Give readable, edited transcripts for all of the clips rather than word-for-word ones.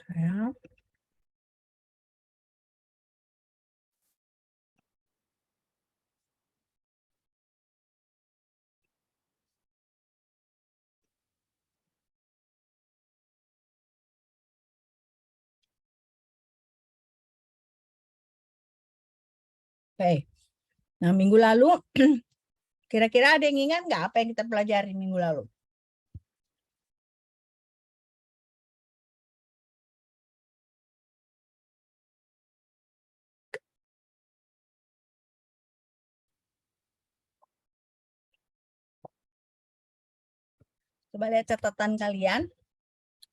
Ya. Oke. Nah, minggu lalu kira-kira ada yang ingat nggak apa yang kita pelajari minggu lalu? Coba lihat catatan kalian.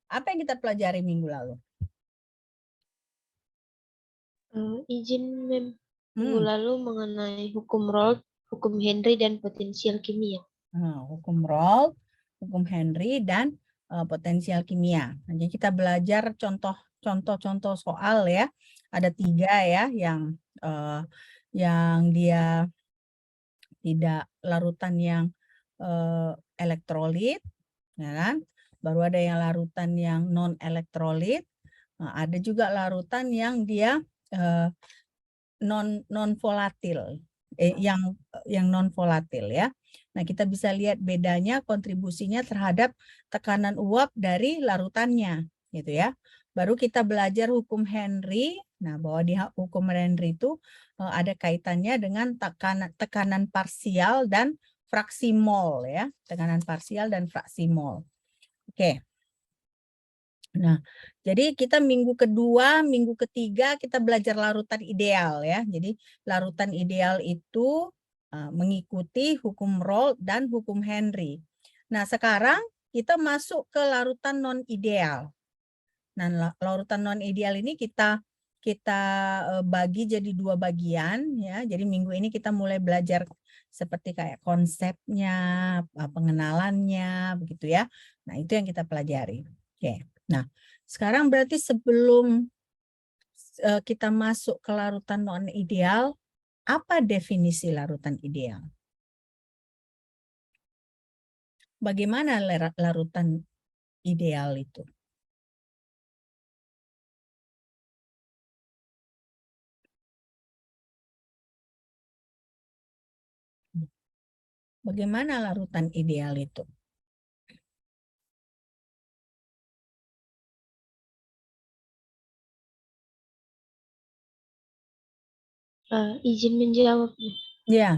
Apa yang kita pelajari minggu lalu? Izin minggu lalu mengenai hukum Raoult, hukum Henry, dan potensial kimia. Hukum Raoult, hukum Henry, dan potensial kimia. Jadi kita belajar contoh-contoh soal ya. Ada 3 ya yang dia tidak larutan yang elektrolit, ya kan? Baru ada yang larutan yang non elektrolit. Nah, ada juga larutan yang dia non volatil, yang non volatil ya. Nah, kita bisa lihat bedanya kontribusinya terhadap tekanan uap dari larutannya, gitu ya. Baru kita belajar hukum Henry. Nah, bahwa di hukum Henry itu ada kaitannya dengan tekanan parsial dan fraksi mol ya, tekanan parsial dan fraksi mol. Oke. Nah, jadi kita minggu kedua, minggu ketiga kita belajar larutan ideal ya. Jadi larutan ideal itu mengikuti hukum Raoult dan hukum Henry. Nah, sekarang kita masuk ke larutan non ideal. Nah, larutan non ideal ini kita bagi jadi 2 bagian ya. Jadi minggu ini kita mulai belajar seperti kayak konsepnya, pengenalannya begitu ya. Nah, itu yang kita pelajari. Oke. Nah, sekarang berarti sebelum kita masuk ke larutan non ideal, apa definisi larutan ideal? Bagaimana larutan ideal itu? Bagaimana larutan ideal itu? Izin menjawab. Ya.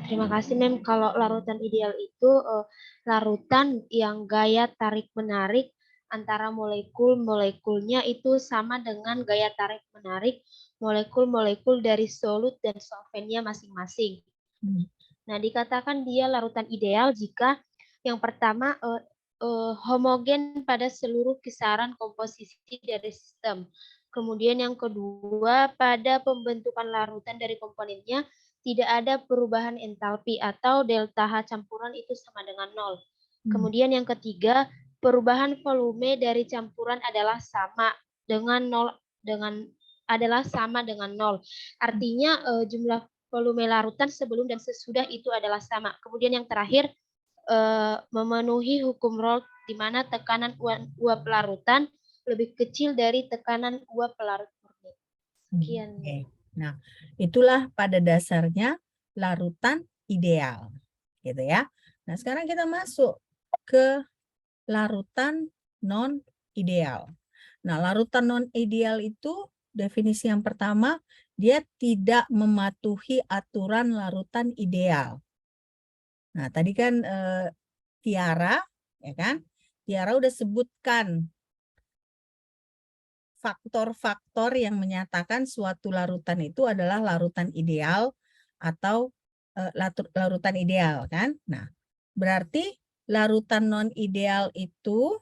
Terima kasih, Mem. Kalau larutan ideal itu larutan yang gaya tarik-menarik antara molekul-molekulnya itu sama dengan gaya tarik-menarik molekul-molekul dari solut dan solvennya masing-masing. Nah, dikatakan dia larutan ideal jika yang pertama homogen pada seluruh kisaran komposisi dari sistem. Kemudian yang kedua, pada pembentukan larutan dari komponennya tidak ada perubahan entalpi atau delta H campuran itu sama dengan 0. Kemudian yang ketiga, perubahan volume dari campuran adalah sama dengan 0 Artinya jumlah volume larutan sebelum dan sesudah itu adalah sama. Kemudian yang terakhir, memenuhi hukum Raoult di mana tekanan uap larutan lebih kecil dari tekanan uap pelarut murni. Sekian. Nah, itulah pada dasarnya larutan ideal, gitu ya. Nah, sekarang kita masuk ke larutan non ideal. Nah, larutan non ideal itu definisi yang pertama, dia tidak mematuhi aturan larutan ideal. Nah, tadi kan Tiara, ya kan? Tiara udah sebutkan faktor-faktor yang menyatakan suatu larutan itu adalah larutan ideal atau larutan ideal kan. Nah, berarti larutan non ideal itu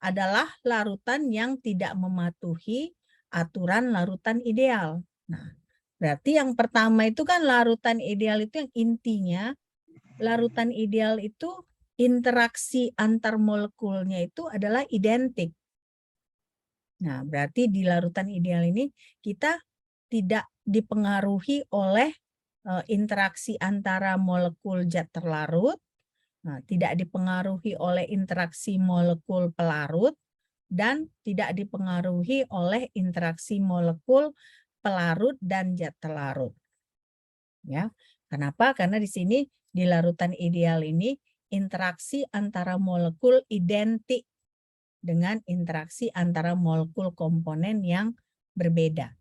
adalah larutan yang tidak mematuhi aturan larutan ideal. Nah, berarti yang pertama itu kan larutan ideal itu yang intinya larutan ideal itu interaksi antar molekulnya itu adalah identik. Nah, berarti di larutan ideal ini kita tidak dipengaruhi oleh interaksi antara molekul zat terlarut Nah, tidak dipengaruhi oleh interaksi molekul pelarut dan tidak dipengaruhi oleh interaksi molekul pelarut dan zat terlarut. Ya, kenapa? Karena di sini di larutan ideal ini interaksi antara molekul identik dengan interaksi antara molekul komponen yang berbeda.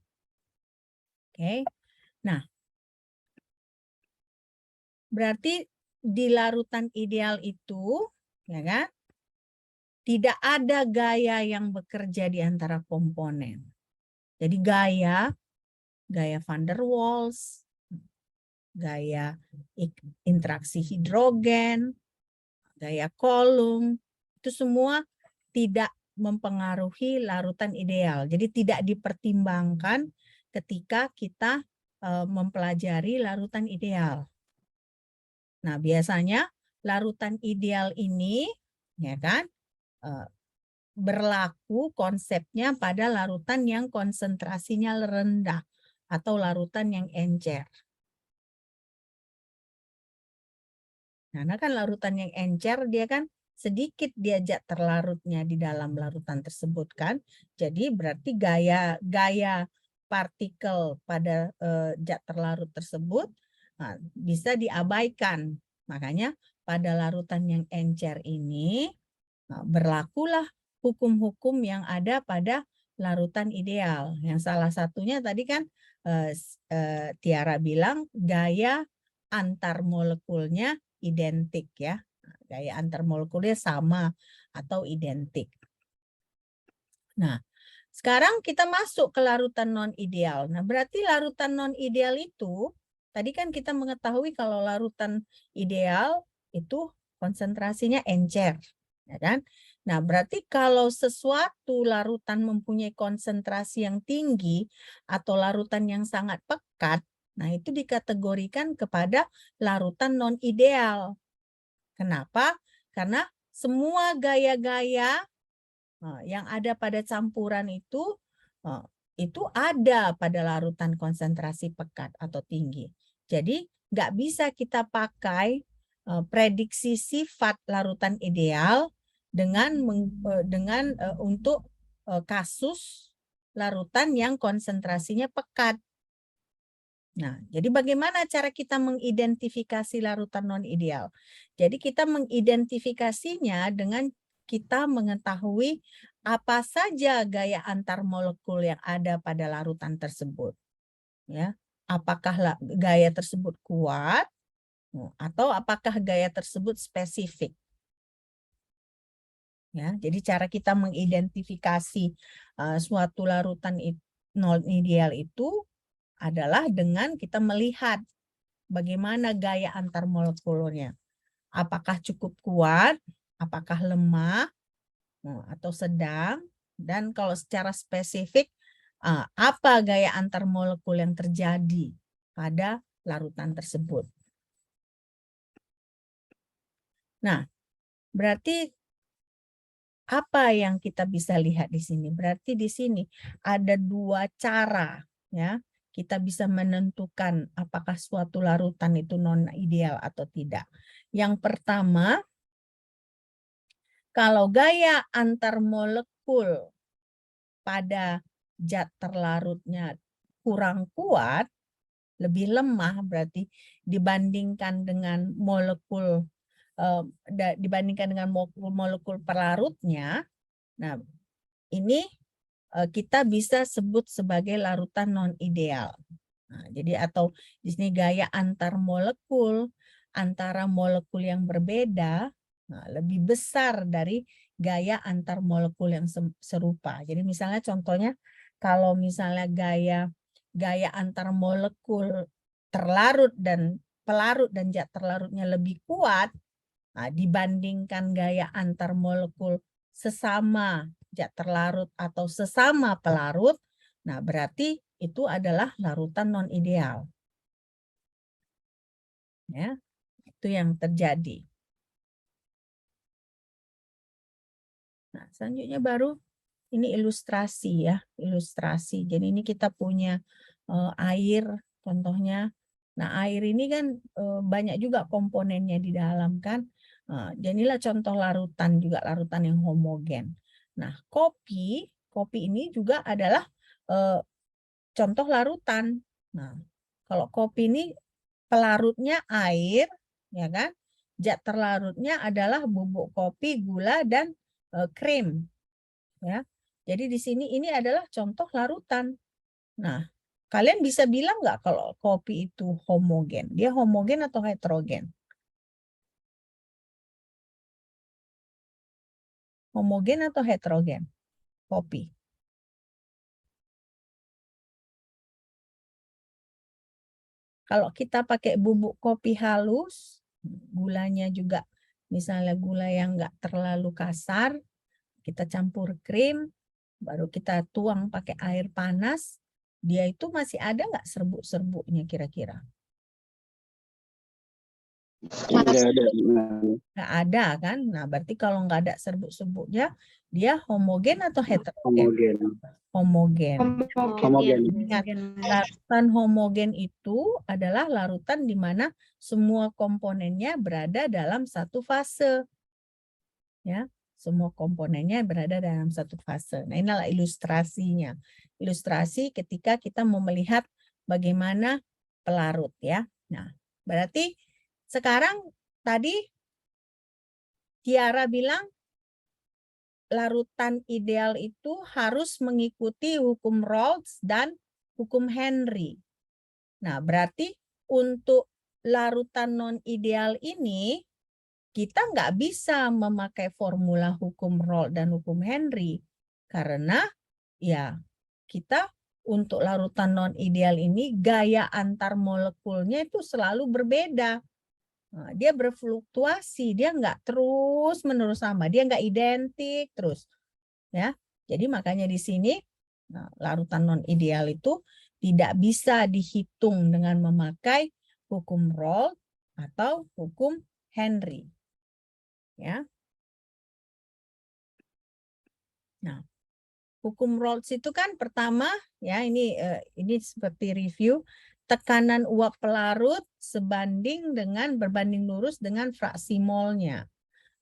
Oke. Nah, berarti di larutan ideal itu, ya kan, tidak ada gaya yang bekerja di antara komponen. Jadi gaya van der Waals, gaya interaksi hidrogen, gaya Coulomb, itu semua tidak mempengaruhi larutan ideal. Jadi tidak dipertimbangkan ketika kita mempelajari larutan ideal. Nah, biasanya larutan ideal ini, ya kan, berlaku konsepnya pada larutan yang konsentrasinya rendah atau larutan yang encer. Karena kan larutan yang encer dia kan sedikit dia zat terlarutnya di dalam larutan tersebut kan. Jadi berarti gaya partikel pada zat terlarut tersebut bisa diabaikan. Makanya pada larutan yang encer ini berlakulah hukum-hukum yang ada pada larutan ideal. Yang salah satunya tadi kan Tiara bilang gaya antar molekulnya identik ya. Gaya antar molekulnya sama atau identik. Nah, sekarang kita masuk ke larutan non-ideal. Nah, berarti larutan non-ideal itu, tadi kan kita mengetahui kalau larutan ideal itu konsentrasinya encer. Ya kan? Nah, berarti kalau sesuatu larutan mempunyai konsentrasi yang tinggi atau larutan yang sangat pekat, nah itu dikategorikan kepada larutan non-ideal. Kenapa? Karena semua gaya-gaya yang ada pada campuran itu ada pada larutan konsentrasi pekat atau tinggi. Jadi nggak bisa kita pakai prediksi sifat larutan ideal untuk kasus larutan yang konsentrasinya pekat. Nah, jadi bagaimana cara kita mengidentifikasi larutan non-ideal? Jadi kita mengidentifikasinya dengan kita mengetahui apa saja gaya antar molekul yang ada pada larutan tersebut. Ya, apakah gaya tersebut kuat atau apakah gaya tersebut spesifik? Ya, jadi cara kita mengidentifikasi suatu larutan non-ideal itu adalah dengan kita melihat bagaimana gaya antar molekulnya. Apakah cukup kuat, apakah lemah, atau sedang, dan kalau secara spesifik, apa gaya antar molekul yang terjadi pada larutan tersebut. Nah, berarti apa yang kita bisa lihat di sini? Berarti di sini ada dua cara, ya. Kita bisa menentukan apakah suatu larutan itu non-ideal atau tidak. Yang pertama, kalau gaya antar molekul pada zat terlarutnya kurang kuat, lebih lemah berarti dibandingkan dengan molekul molekul pelarutnya. Nah, ini kita bisa sebut sebagai larutan non-ideal. Nah, jadi atau di sini gaya antar molekul antara molekul yang berbeda lebih besar dari gaya antar molekul yang serupa. Jadi misalnya contohnya kalau misalnya gaya antar molekul terlarut dan pelarut dan zat terlarutnya lebih kuat dibandingkan gaya antar molekul sesama zat terlarut atau sesama pelarut, nah berarti itu adalah larutan non-ideal. Ya, itu yang terjadi. Nah, selanjutnya baru ini ilustrasi ya, ilustrasi. Jadi ini kita punya air contohnya. Nah, air ini kan banyak juga komponennya di dalam kan. Jadilah contoh larutan juga, larutan yang homogen. Nah, kopi ini juga adalah contoh larutan. Nah, kalau kopi ini pelarutnya air, ya kan? Zat terlarutnya adalah bubuk kopi, gula, dan krim. Ya, jadi di sini ini adalah contoh larutan. Nah, kalian bisa bilang nggak kalau kopi itu homogen? Dia homogen atau heterogen? Homogen atau heterogen? Kopi. Kalau kita pakai bubuk kopi halus, gulanya juga misalnya gula yang nggak terlalu kasar, kita campur krim, baru kita tuang pakai air panas, dia itu masih ada nggak serbuk-serbuknya kira-kira? Nggak ada. Nggak ada kan? Nah, berarti kalau nggak ada serbuk-serbuknya, dia homogen atau heterogen? Homogen. Homogen. Homogen. Ingat, larutan homogen itu adalah larutan di mana semua komponennya berada dalam satu fase. Ya, semua komponennya berada dalam satu fase. Nah, inilah ilustrasinya. Ilustrasi ketika kita mau melihat bagaimana pelarut ya. Nah, berarti sekarang tadi Tiara bilang larutan ideal itu harus mengikuti hukum Rawls dan hukum Henry. Nah, berarti untuk larutan non-ideal ini, kita nggak bisa memakai formula hukum Rawls dan hukum Henry. Karena ya kita untuk larutan non-ideal ini, gaya antar molekulnya itu selalu berbeda. Nah, dia berfluktuasi, dia nggak terus menerus sama, dia nggak identik terus, ya. Jadi makanya di sini larutan non ideal itu tidak bisa dihitung dengan memakai hukum Rawls atau hukum Henry, ya. Nah, hukum Rawls itu kan pertama, ya ini seperti review. Tekanan uap pelarut berbanding lurus dengan fraksi molnya.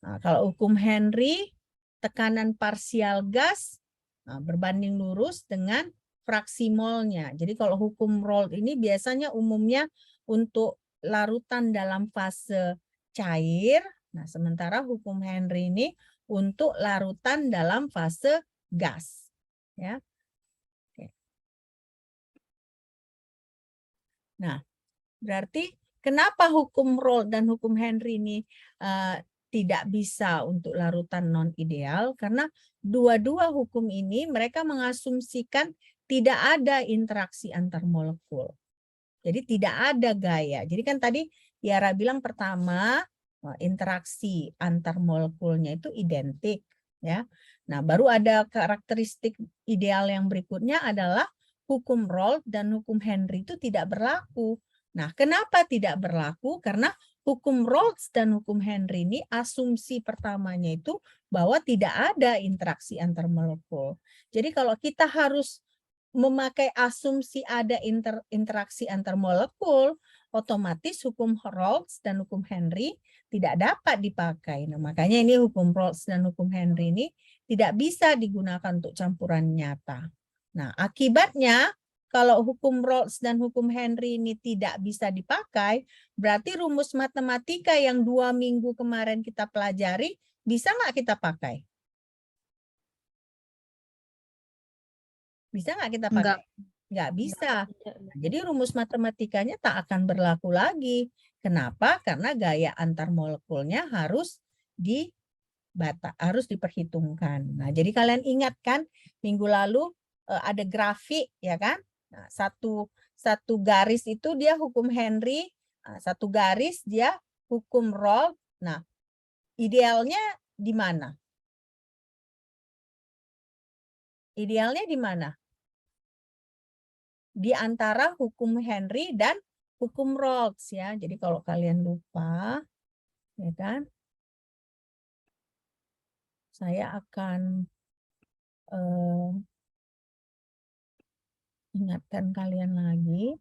Nah, kalau hukum Henry, tekanan parsial gas berbanding lurus dengan fraksi molnya. Jadi kalau hukum Rawls ini biasanya umumnya untuk larutan dalam fase cair, nah sementara hukum Henry ini untuk larutan dalam fase gas. Ya. Nah, berarti kenapa hukum Rawls dan hukum Henry ini tidak bisa untuk larutan non-ideal? Karena dua-dua hukum ini mereka mengasumsikan tidak ada interaksi antar molekul. Jadi tidak ada gaya. Jadi kan tadi Tiara bilang pertama interaksi antar molekulnya itu identik, ya. Nah, baru ada karakteristik ideal yang berikutnya adalah hukum Rawls dan hukum Henry itu tidak berlaku. Nah, kenapa tidak berlaku? Karena hukum Rawls dan hukum Henry ini asumsi pertamanya itu bahwa tidak ada interaksi antar molekul. Jadi kalau kita harus memakai asumsi ada interaksi antar molekul, otomatis hukum Rawls dan hukum Henry tidak dapat dipakai. Nah, makanya ini hukum Rawls dan hukum Henry ini tidak bisa digunakan untuk campuran nyata. Nah, akibatnya kalau hukum Rawls dan hukum Henry ini tidak bisa dipakai, berarti rumus matematika yang 2 minggu kemarin kita pelajari, bisa nggak kita pakai? Bisa nggak kita pakai? Nggak bisa. Jadi rumus matematikanya tak akan berlaku lagi. Kenapa? Karena gaya antar molekulnya harus diperhitungkan. Nah, jadi kalian ingat kan minggu lalu ada grafik ya kan? Nah, satu garis itu dia hukum Henry, satu garis dia hukum Rawls. Nah, idealnya di mana? Idealnya di mana? Di antara hukum Henry dan hukum Rawls ya. Jadi kalau kalian lupa, ya kan, saya akan ingatkan kalian lagi,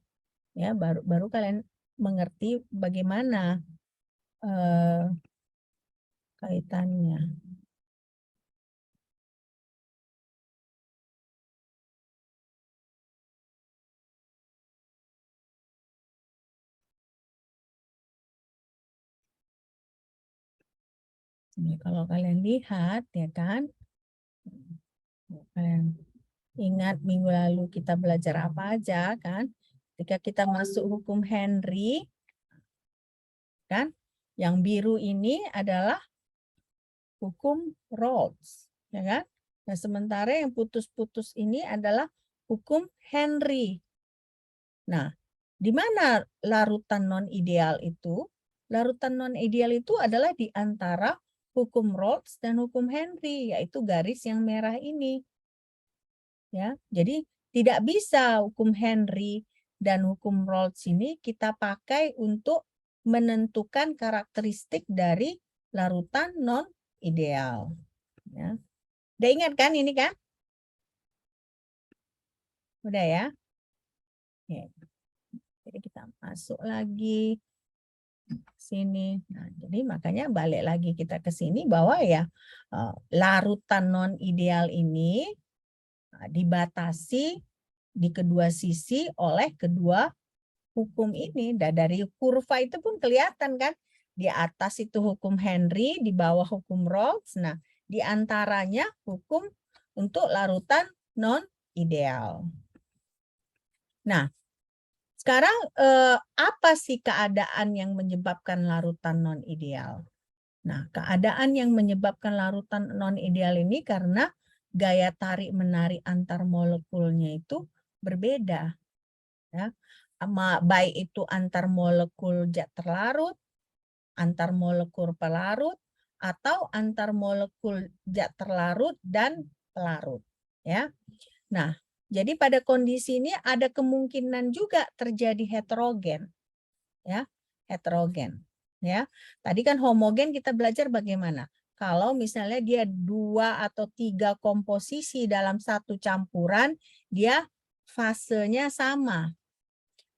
ya baru kalian mengerti bagaimana kaitannya. Ini kalau kalian lihat ya kan, kalian ingat minggu lalu kita belajar apa aja kan? Ketika kita masuk hukum Henry, kan? Yang biru ini adalah hukum Rawls, ya kan? Nah, sementara yang putus-putus ini adalah hukum Henry. Nah, di mana larutan non-ideal itu? Larutan non-ideal itu adalah di antara hukum Rawls dan hukum Henry, yaitu garis yang merah ini. Ya, jadi tidak bisa hukum Henry dan hukum Rawls ini kita pakai untuk menentukan karakteristik dari larutan non-ideal. Ya. Udah ingat kan ini kan? Udah ya? Oke. Jadi kita masuk lagi sini. Nah, jadi makanya balik lagi kita ke sini bahwa ya larutan non-ideal ini dibatasi di kedua sisi oleh kedua hukum ini. Dan dari kurva itu pun kelihatan kan, di atas itu hukum Henry, di bawah hukum Rawls. Nah, di antaranya hukum untuk larutan non-ideal. Nah, sekarang apa sih keadaan yang menyebabkan larutan non-ideal? Nah, keadaan yang menyebabkan larutan non-ideal ini karena gaya tarik-menarik antar molekulnya itu berbeda. Ya. Baik itu antar molekul zat terlarut, antar molekul pelarut, atau antar molekul zat terlarut dan pelarut. Ya. Nah, jadi pada kondisi ini ada kemungkinan juga terjadi heterogen. Ya, heterogen. Ya, tadi kan homogen kita belajar bagaimana. Kalau misalnya dia 2 atau 3 komposisi dalam satu campuran, dia fasenya sama.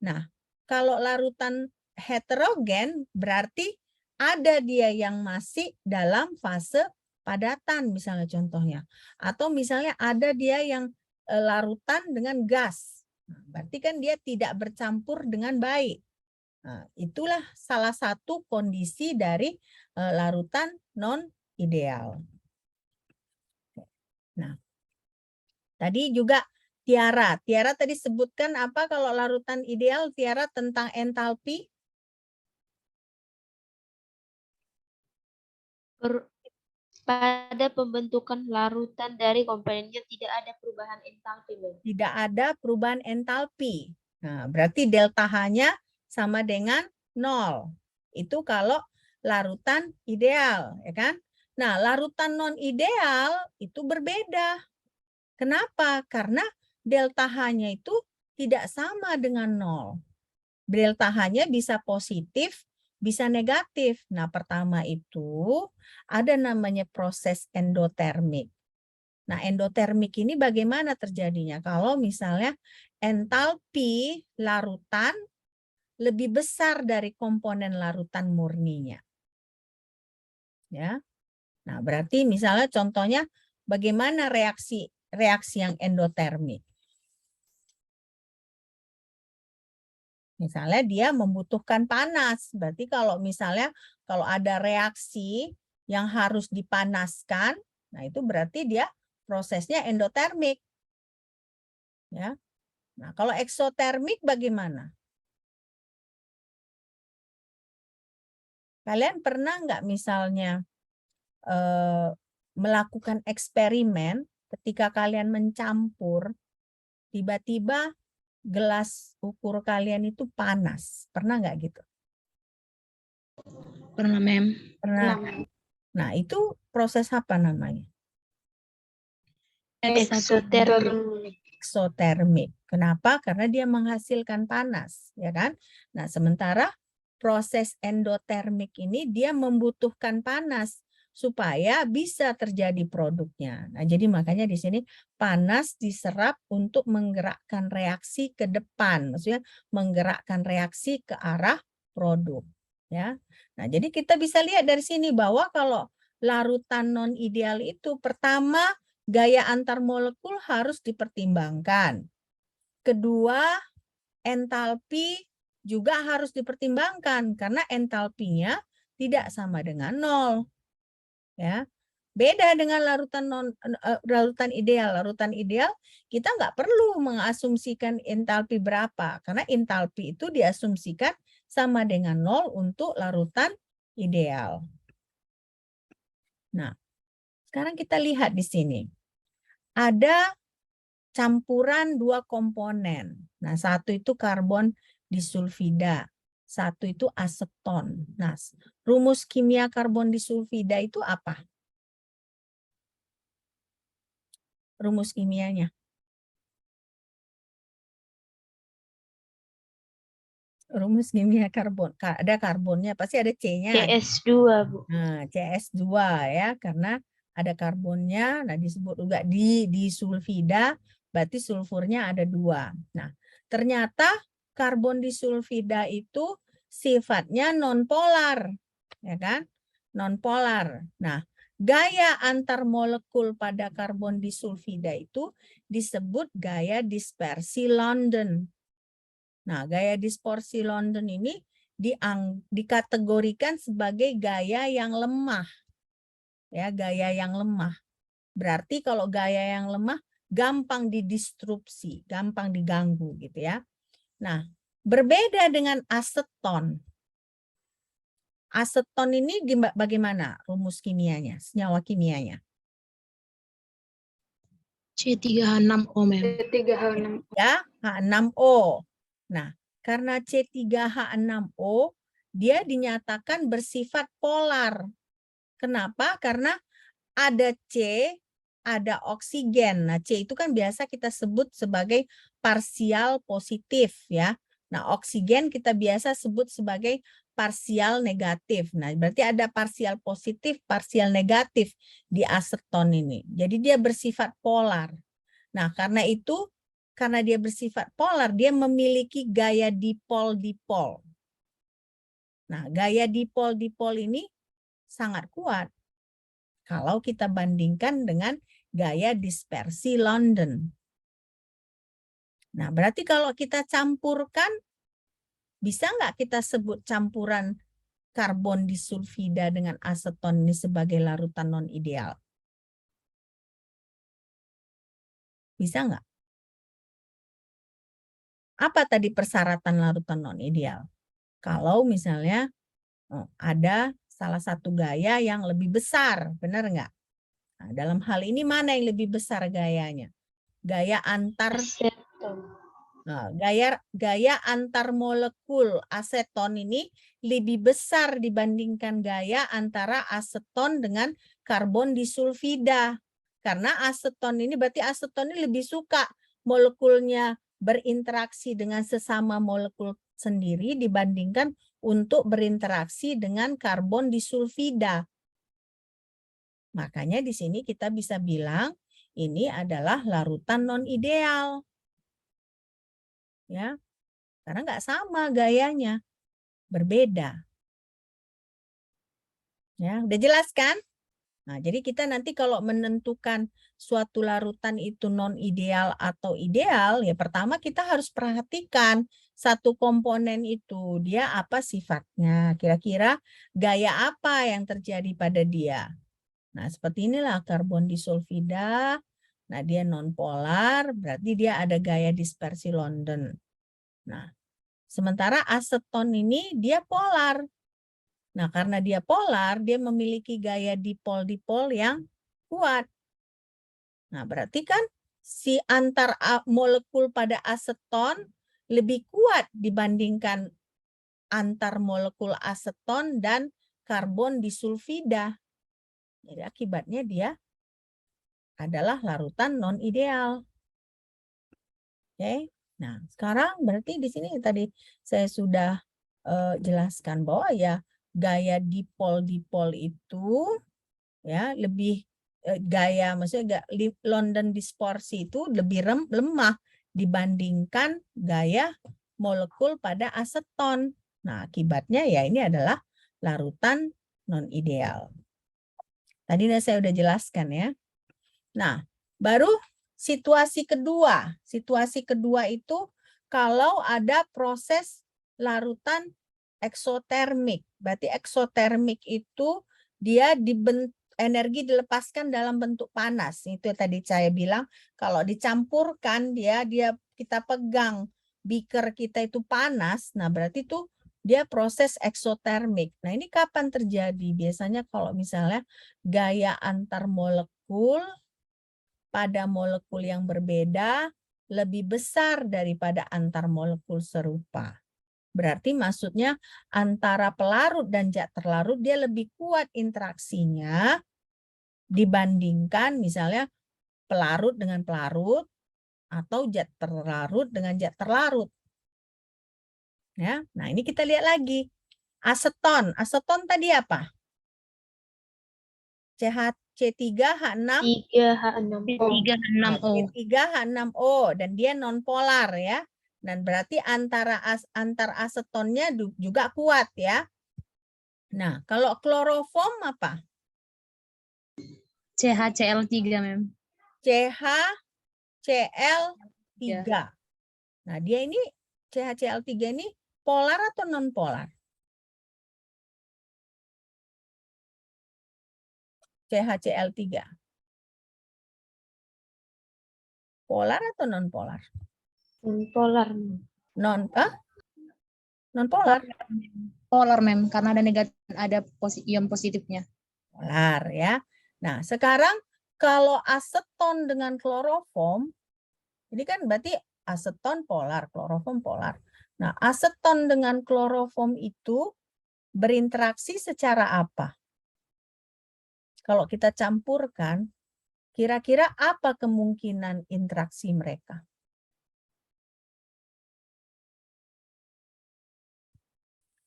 Nah, kalau larutan heterogen berarti ada dia yang masih dalam fase padatan misalnya contohnya. Atau misalnya ada dia yang larutan dengan gas. Berarti kan dia tidak bercampur dengan baik. Nah, itulah salah satu kondisi dari larutan non-ideal. Nah, tadi juga Tiara. Tiara tadi sebutkan apa kalau larutan ideal, Tiara, tentang entalpi? Pada pembentukan larutan dari komponennya tidak ada perubahan entalpi, Mem. Tidak ada perubahan entalpi. Nah, berarti delta H-nya sama dengan 0. Itu kalau larutan ideal, ya kan? Nah, larutan non-ideal itu berbeda. Kenapa? Karena delta H-nya itu tidak sama dengan 0. Delta H-nya bisa positif, bisa negatif. Nah, pertama itu ada namanya proses endotermik. Nah, endotermik ini bagaimana terjadinya? Kalau misalnya entalpi larutan lebih besar dari komponen larutan murninya. Ya. Nah, berarti misalnya contohnya bagaimana reaksi yang endotermik? Misalnya dia membutuhkan panas. Berarti kalau misalnya kalau ada reaksi yang harus dipanaskan, nah itu berarti dia prosesnya endotermik. Ya. Nah, kalau eksotermik bagaimana? Kalian pernah nggak misalnya melakukan eksperimen ketika kalian mencampur, tiba-tiba gelas ukur kalian itu panas? Pernah nggak gitu? Pernah, Mem. Pernah. Nah, itu proses apa namanya? Eksotermik. Kenapa? Karena dia menghasilkan panas, ya kan? Nah, sementara proses endotermik ini dia membutuhkan panas supaya bisa terjadi produknya. Nah, jadi makanya di sini panas diserap untuk menggerakkan reaksi ke depan, maksudnya menggerakkan reaksi ke arah produk, ya. Nah, jadi kita bisa lihat dari sini bahwa kalau larutan non ideal itu pertama gaya antar molekul harus dipertimbangkan. Kedua, entalpi juga harus dipertimbangkan karena entalpinya tidak sama dengan 0. Ya. Beda dengan larutan ideal. Larutan ideal kita nggak perlu mengasumsikan entalpi berapa karena entalpi itu diasumsikan sama dengan 0 untuk larutan ideal. Nah, sekarang kita lihat di sini. Ada campuran 2 komponen. Nah, satu itu karbon disulfida, satu itu aseton. Nah, rumus kimia karbon disulfida itu apa? Rumus kimianya. Rumus kimia karbon. Ada karbonnya, pasti ada C-nya. CS2, Bu. Nah, CS2 ya, karena ada karbonnya, nah disebut juga di sulfida, berarti sulfurnya ada 2. Nah, ternyata karbon disulfida itu sifatnya nonpolar, ya kan? Nonpolar. Nah, gaya antar molekul pada karbon disulfida itu disebut gaya dispersi London. Nah, gaya dispersi London ini dikategorikan sebagai gaya yang lemah. Ya, gaya yang lemah. Berarti kalau gaya yang lemah gampang didisrupsi, gampang diganggu gitu ya. Nah, berbeda dengan aseton. Aseton ini bagaimana rumus kimianya, senyawa kimianya? C3H6O, Mem. C3H6. Ya, H6O. Nah, karena C3H6O dia dinyatakan bersifat polar. Kenapa? Karena ada C, ada oksigen. Nah, C itu kan biasa kita sebut sebagai parsial positif ya. Nah, oksigen kita biasa sebut sebagai parsial negatif. Nah, berarti ada parsial positif, parsial negatif di aseton ini. Jadi dia bersifat polar. Nah, karena itu, karena dia bersifat polar, dia memiliki gaya dipol-dipol. Nah, gaya dipol-dipol ini sangat kuat kalau kita bandingkan dengan gaya dispersi London. Nah, berarti kalau kita campurkan, bisa nggak kita sebut campuran karbon disulfida dengan aseton ini sebagai larutan non-ideal? Bisa nggak? Apa tadi persyaratan larutan non-ideal? Kalau misalnya ada salah satu gaya yang lebih besar, benar nggak? Nah, dalam hal ini mana yang lebih besar gayanya? Gaya antar gaya antar molekul aseton ini lebih besar dibandingkan gaya antara aseton dengan karbon disulfida. Karena aseton ini berarti aseton ini lebih suka molekulnya berinteraksi dengan sesama molekul sendiri dibandingkan untuk berinteraksi dengan karbon disulfida. Makanya di sini kita bisa bilang ini adalah larutan non-ideal. Ya, karena nggak sama gayanya, berbeda. Ya, udah jelas kan? Nah, jadi kita nanti kalau menentukan suatu larutan itu non-ideal atau ideal, ya pertama kita harus perhatikan satu komponen itu, dia apa sifatnya, kira-kira gaya apa yang terjadi pada dia. Nah, seperti inilah karbon disulfida. Nah, dia non-polar, berarti dia ada gaya dispersi London. Nah, sementara aseton ini dia polar. Nah, karena dia polar, dia memiliki gaya dipol-dipol yang kuat. Nah, berarti kan si antar molekul pada aseton lebih kuat dibandingkan antar molekul aseton dan karbon disulfida. Jadi akibatnya dia adalah larutan non-ideal. Oke. Nah, sekarang berarti di sini tadi saya sudah jelaskan bahwa ya gaya dipol-dipol itu ya lebih gaya maksudnya London dispersi itu lebih lemah dibandingkan gaya molekul pada aseton. Nah, akibatnya ya ini adalah larutan non-ideal. Tadi saya udah jelaskan ya. Nah, baru situasi kedua. Situasi kedua itu kalau ada proses larutan eksotermik. Berarti eksotermik itu dia energi dilepaskan dalam bentuk panas. Itu tadi saya bilang kalau dicampurkan kita pegang beaker kita itu panas. Nah, berarti itu dia proses eksotermik. Nah, ini kapan terjadi? Biasanya kalau misalnya gaya antar molekul pada molekul yang berbeda lebih besar daripada antar molekul serupa. Berarti maksudnya antara pelarut dan zat terlarut dia lebih kuat interaksinya dibandingkan misalnya pelarut dengan pelarut atau zat terlarut dengan zat terlarut. Ya, nah ini kita lihat lagi. Aseton. Aseton tadi apa? C3H6 3H6O. C3H6O dan dia nonpolar ya. Dan berarti antar asetonnya juga kuat ya. Nah, kalau kloroform apa? CHCl3, Mem. CHCl3. Nah, dia ini CHCl3 ini polar atau non-polar? CHCl3. Polar atau non-polar? Polar. Non-polar. Polar, Mem, karena ada ion positifnya. Polar ya. Nah, sekarang kalau aseton dengan kloroform, ini kan berarti aseton polar, kloroform polar. Nah, aseton dengan kloroform itu berinteraksi secara apa? Kalau kita campurkan, kira-kira apa kemungkinan interaksi mereka?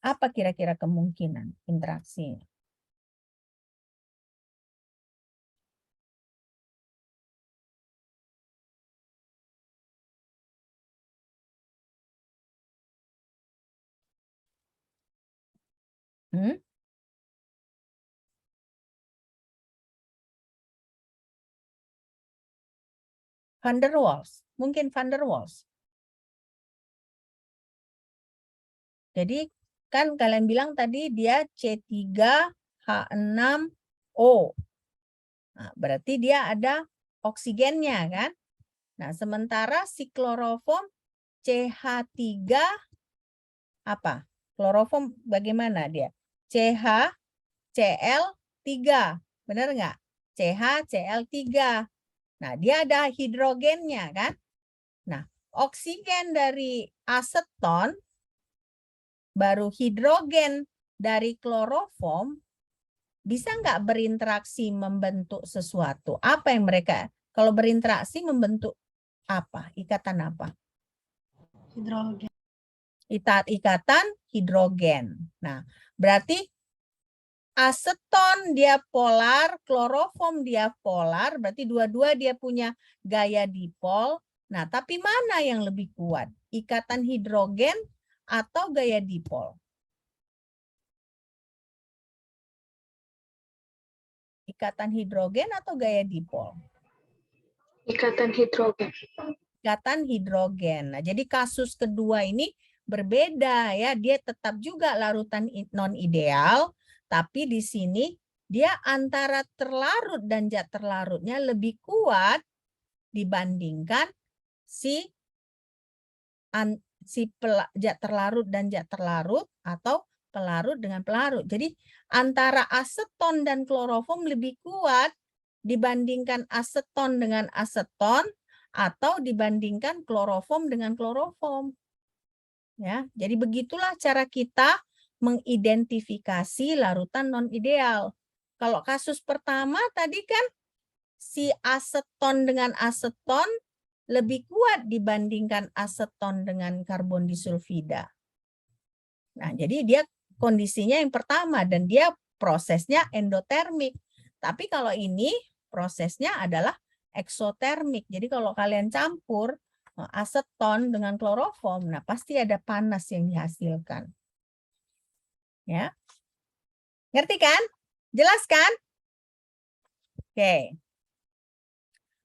Apa kira-kira kemungkinan interaksinya? Van der Waals, mungkin Van der Waals. Jadi kan kalian bilang tadi dia C3H6O. Nah, berarti dia ada oksigennya kan? Nah, sementara si kloroform CH3 apa? Kloroform bagaimana dia? CHCl3. Benar nggak? CHCl3. Nah, dia ada hidrogennya kan? Nah, oksigen dari aseton baru hidrogen dari kloroform bisa nggak berinteraksi membentuk sesuatu? Apa yang mereka, kalau berinteraksi membentuk apa? Ikatan apa? Hidrogen. Ikatan hidrogen. Nah, berarti aseton dia polar, kloroform dia polar, berarti dua-dua dia punya gaya dipol. Nah, tapi mana yang lebih kuat? Ikatan hidrogen atau gaya dipol? Ikatan hidrogen atau gaya dipol? Ikatan hidrogen. Ikatan hidrogen. Nah, jadi kasus kedua ini berbeda ya, dia tetap juga larutan non ideal, tapi di sini dia antara terlarut dan zat terlarutnya lebih kuat dibandingkan si zat terlarut dan zat terlarut atau pelarut dengan pelarut. Jadi antara aseton dan kloroform lebih kuat dibandingkan aseton dengan aseton atau dibandingkan kloroform dengan kloroform. Ya, jadi begitulah cara kita mengidentifikasi larutan non ideal. Kalau kasus pertama tadi kan si aseton dengan aseton lebih kuat dibandingkan aseton dengan karbon disulfida. Nah, jadi dia kondisinya yang pertama dan dia prosesnya endotermik. Tapi kalau ini prosesnya adalah eksotermik. Jadi kalau kalian campur aseton dengan kloroform, nah pasti ada panas yang dihasilkan. Ya. Ngerti kan? Jelas kan? Oke.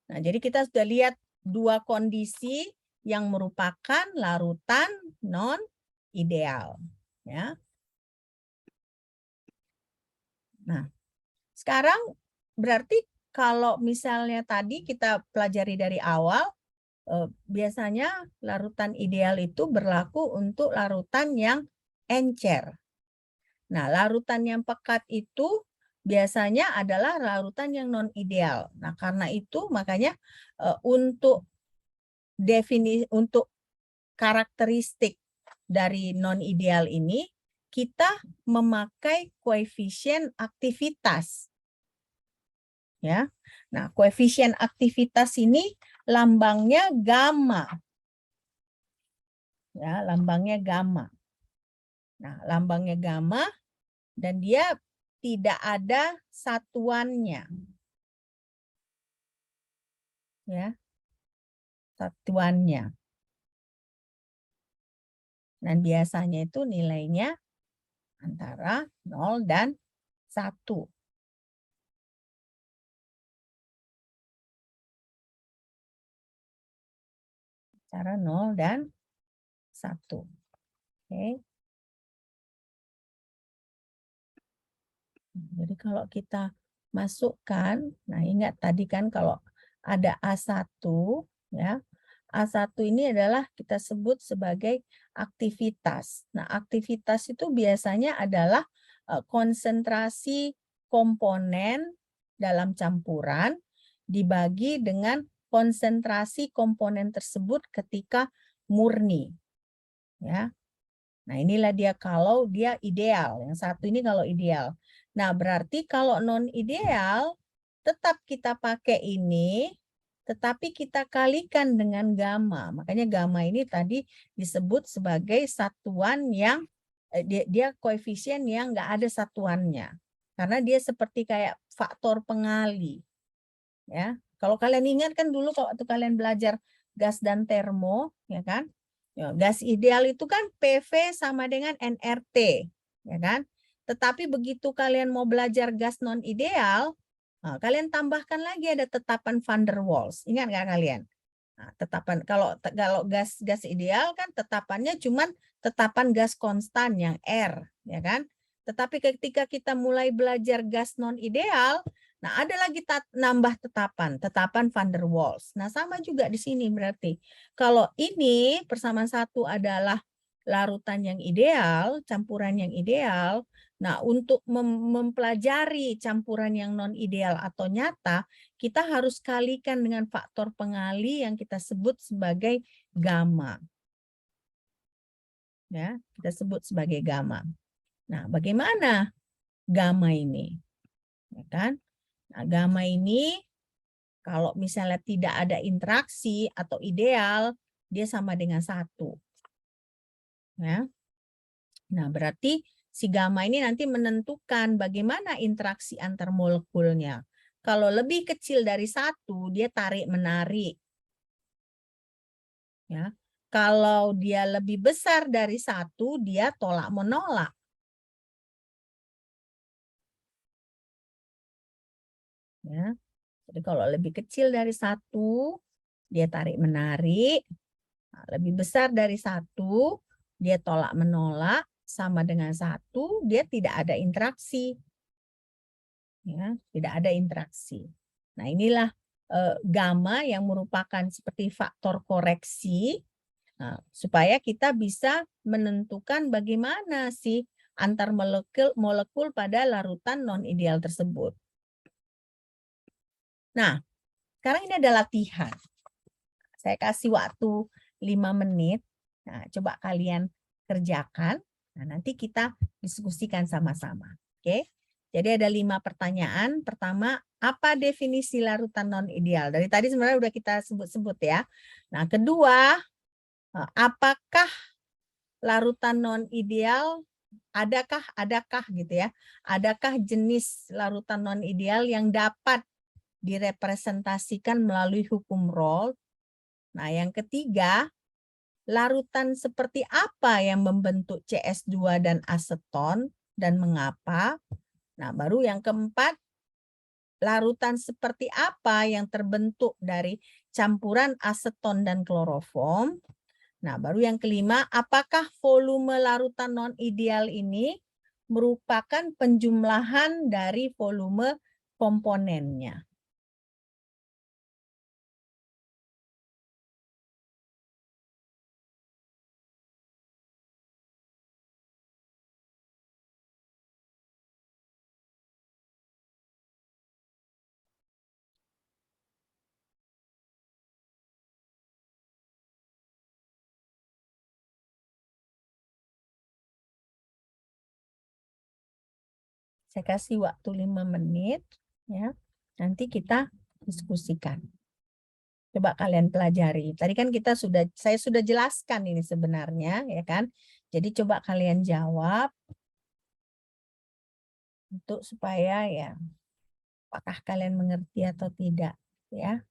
Nah, jadi kita sudah lihat dua kondisi yang merupakan larutan non ideal, ya. Nah, sekarang berarti kalau misalnya tadi kita pelajari dari awal, biasanya larutan ideal itu berlaku untuk larutan yang encer. Nah, larutan yang pekat itu biasanya adalah larutan yang non ideal. Nah, karena itu makanya untuk karakteristik dari non ideal ini kita memakai koefisien aktivitas. Ya. Nah, koefisien aktivitas ini lambangnya gamma. Ya, lambangnya gamma. Nah, lambangnya gamma dan dia tidak ada satuannya. Ya. Satuannya. Dan biasanya itu nilainya antara 0 dan 1. Antara 0 dan 1. Oke. Jadi kalau kita masukkan, nah ingat tadi kan kalau ada A1, ya, A1 ini adalah kita sebut sebagai aktivitas. Nah, aktivitas itu biasanya adalah konsentrasi komponen dalam campuran dibagi dengan konsentrasi komponen tersebut ketika murni. Ya. Nah, inilah dia kalau dia ideal. Yang satu ini kalau ideal. Nah, berarti kalau non ideal tetap kita pakai ini, tetapi kita kalikan dengan gamma. Makanya gamma ini tadi disebut sebagai satuan yang dia koefisien yang nggak ada satuannya. Karena dia seperti kayak faktor pengali. Ya, kalau kalian ingat kan dulu waktu kalian belajar gas dan termo, ya kan? Ya, gas ideal itu kan PV sama dengan nRT, ya kan? Tetapi begitu kalian mau belajar gas non ideal, nah, kalian tambahkan lagi ada tetapan van der Waals. Ingat nggak kalian? Nah, tetapan kalau gas ideal kan tetapannya cuman tetapan gas konstan yang R, ya kan? Tetapi ketika kita mulai belajar gas non ideal, nah ada lagi nambah tetapan van der Waals. Nah sama juga di sini berarti. Kalau ini persamaan satu adalah larutan yang ideal, campuran yang ideal. Nah untuk mempelajari campuran yang non ideal atau nyata, kita harus kalikan dengan faktor pengali yang kita sebut sebagai gamma. Ya, kita sebut sebagai gamma. Nah, bagaimana gamma ini? Ya kan? Nah, gamma ini kalau misalnya tidak ada interaksi atau ideal, dia sama dengan 1. Ya. Nah, berarti si gamma ini nanti menentukan bagaimana interaksi antar molekulnya. Kalau lebih kecil dari 1, dia tarik-menarik. Ya. Kalau dia lebih besar dari 1, dia tolak-menolak. Ya. Jadi kalau lebih kecil dari 1, dia tarik-menarik. Nah, lebih besar dari 1, dia tolak-menolak. Sama dengan 1, dia tidak ada interaksi. Ya, tidak ada interaksi. Nah, inilah gamma yang merupakan seperti faktor koreksi. Nah, supaya kita bisa menentukan bagaimana sih antar molekul pada larutan non-ideal tersebut. Nah, sekarang ini ada latihan. Saya kasih waktu 5 menit. Nah, coba kalian kerjakan. Nah, nanti kita diskusikan sama-sama. Oke. Jadi ada 5 pertanyaan. Pertama, apa definisi larutan non-ideal? Dari tadi sebenarnya udah kita sebut-sebut ya. Nah, kedua, apakah larutan non-ideal, adakah gitu ya, adakah jenis larutan non-ideal yang dapat direpresentasikan melalui hukum Rolle? Nah, yang ketiga, larutan seperti apa yang membentuk CS2 dan aseton dan mengapa? Nah, baru yang keempat, larutan seperti apa yang terbentuk dari campuran aseton dan kloroform. Nah, baru yang kelima, apakah volume larutan non-ideal ini merupakan penjumlahan dari volume komponennya. Saya kasih waktu 5 menit, ya. Nanti kita diskusikan. Coba kalian pelajari. Tadi kan saya sudah jelaskan ini sebenarnya, ya kan? Jadi coba kalian jawab untuk supaya ya apakah kalian mengerti atau tidak, ya.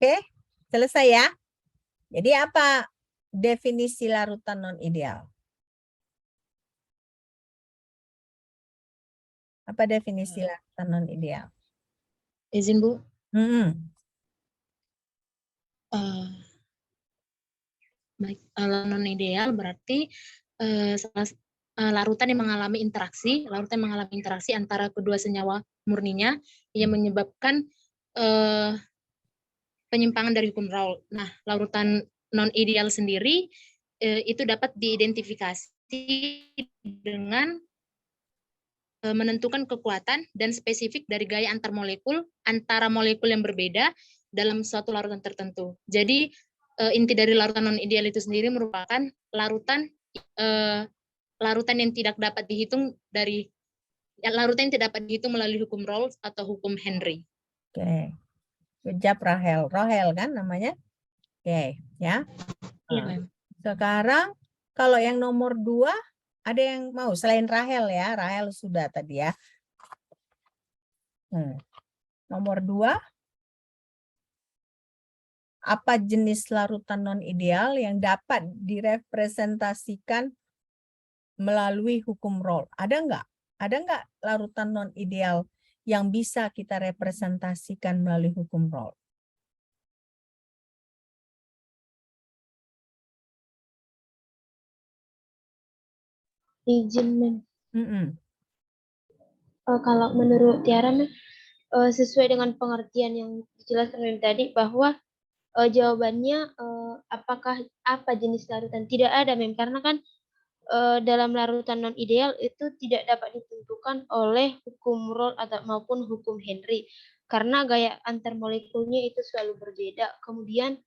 Oke, selesai ya. Jadi apa definisi larutan non-ideal? Apa definisi larutan non-ideal? Izin Bu. Baik, non ideal berarti larutan yang mengalami interaksi antara kedua senyawa murninya yang menyebabkan penyimpangan dari hukum Raoult. Nah, larutan non ideal sendiri itu dapat diidentifikasi dengan menentukan kekuatan dan spesifik dari gaya antar molekul antara molekul yang berbeda dalam suatu larutan tertentu. Jadi inti dari larutan non ideal itu sendiri merupakan larutan yang tidak dapat dihitung larutan yang tidak dapat dihitung melalui hukum Raoult atau hukum Henry. Oke. Good job Rahel. Rahel kan namanya? Oke, ya. Iya, Sekarang kalau yang nomor 2 ada yang mau selain Rahel ya? Rahel sudah tadi ya. Nomor 2, apa jenis larutan non-ideal yang dapat direpresentasikan melalui hukum Raoult? Ada nggak? Ada nggak larutan non-ideal yang bisa kita representasikan melalui hukum Raoult? Izin, Mem. Mm-mm. Kalau menurut Tiara, Mem, sesuai dengan pengertian yang dijelaskan Mem tadi, bahwa jawabannya apakah apa jenis larutan? Tidak ada, Mem, karena kan dalam larutan non ideal itu tidak dapat ditentukan oleh hukum Rolle atau maupun hukum Henry karena gaya antar molekulnya itu selalu berbeda. Kemudian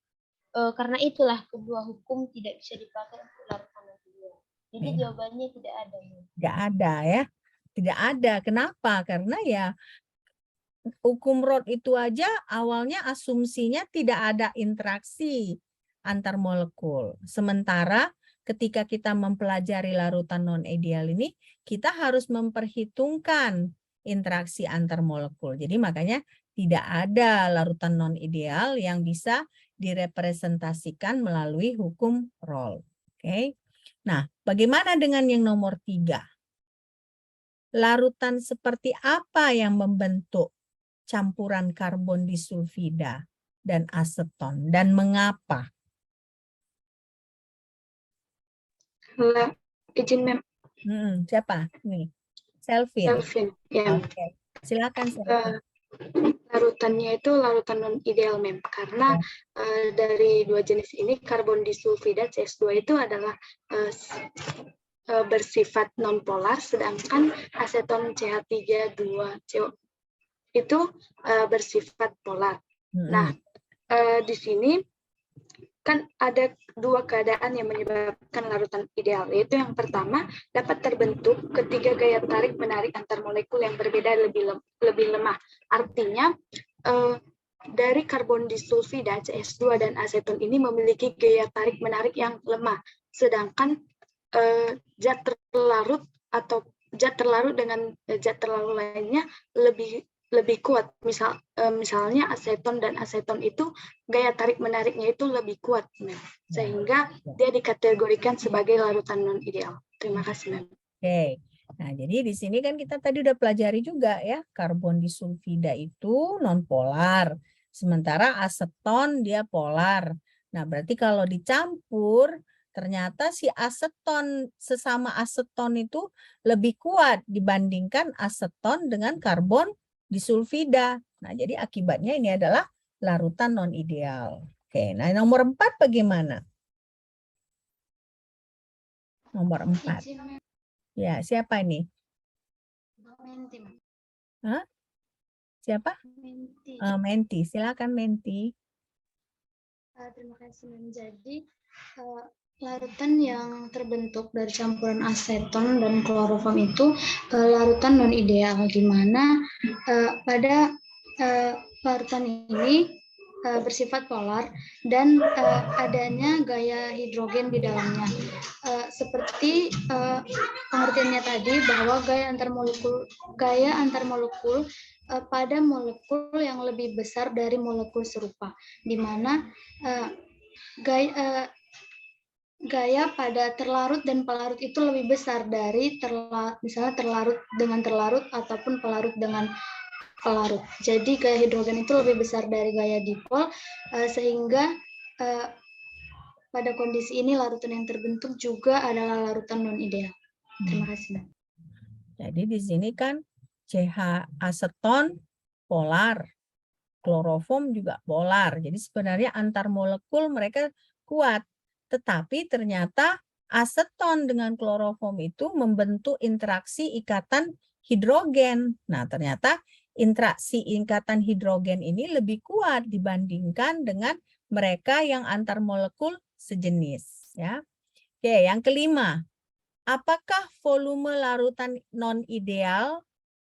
karena itulah kedua hukum tidak bisa dipakai untuk larutan non ideal. Jadi Iya. jawabannya tidak ada. Tidak ada ya. Tidak ada. Kenapa? Karena ya hukum Rolle itu aja awalnya asumsinya tidak ada interaksi antar molekul. Sementara ketika kita mempelajari larutan non-ideal ini, kita harus memperhitungkan interaksi antar molekul. Jadi makanya tidak ada larutan non-ideal yang bisa direpresentasikan melalui hukum Rolle. Oke. Nah, bagaimana dengan yang nomor 3? Larutan seperti apa yang membentuk campuran karbon disulfida dan aseton dan mengapa? Izin Mem, Siapa? Nih, Selvin. Selvin. Ya, Oke. Silakan Selvin. larutannya itu larutan non ideal Mem, karena dari dua jenis ini karbon disulfida CH2 itu adalah bersifat non polar, sedangkan aseton CH3,2CO itu bersifat polar. Nah, di sini kan ada dua keadaan yang menyebabkan larutan ideal, yaitu yang pertama dapat terbentuk ketika gaya tarik-menarik antar molekul yang berbeda lebih lemah. Artinya dari karbon disulfida CH2 dan aseton ini memiliki gaya tarik-menarik yang lemah, sedangkan zat terlarut atau zat terlarut dengan zat terlarut lainnya lebih kuat. Misalnya aseton dan aseton itu gaya tarik menariknya itu lebih kuat, Mem. Sehingga dia dikategorikan sebagai larutan non ideal. Terima kasih, Mem. Oke. Nah, jadi di sini kan kita tadi udah pelajari juga ya, karbon disulfida itu non polar, sementara aseton dia polar. Nah, berarti kalau dicampur ternyata si aseton, sesama aseton itu lebih kuat dibandingkan aseton dengan karbon disulfida. Nah, jadi akibatnya ini adalah larutan non ideal. Oke, nah nomor 4 bagaimana? Nomor 4. Ya, siapa ini? Menti. Hah? Siapa? Menti. Menti, silakan Menti. Terima kasih, Mem. Jadi larutan yang terbentuk dari campuran aseton dan kloroform itu larutan non ideal, di mana pada larutan ini bersifat polar dan adanya gaya hidrogen di dalamnya. Seperti pengertiannya tadi bahwa gaya antar molekul pada molekul yang lebih besar dari molekul serupa, di mana gaya pada terlarut dan pelarut itu lebih besar dari misalnya terlarut dengan terlarut ataupun pelarut dengan pelarut. Jadi gaya hidrogen itu lebih besar dari gaya dipol, sehingga pada kondisi ini larutan yang terbentuk juga adalah larutan non ideal. Terima kasih. Jadi di sini kan CH aseton polar, kloroform juga polar. Jadi sebenarnya antar molekul mereka kuat. Tetapi ternyata aseton dengan kloroform itu membentuk interaksi ikatan hidrogen. Nah, ternyata interaksi ikatan hidrogen ini lebih kuat dibandingkan dengan mereka yang antar molekul sejenis. Ya. Oke, yang kelima. Apakah volume larutan non-ideal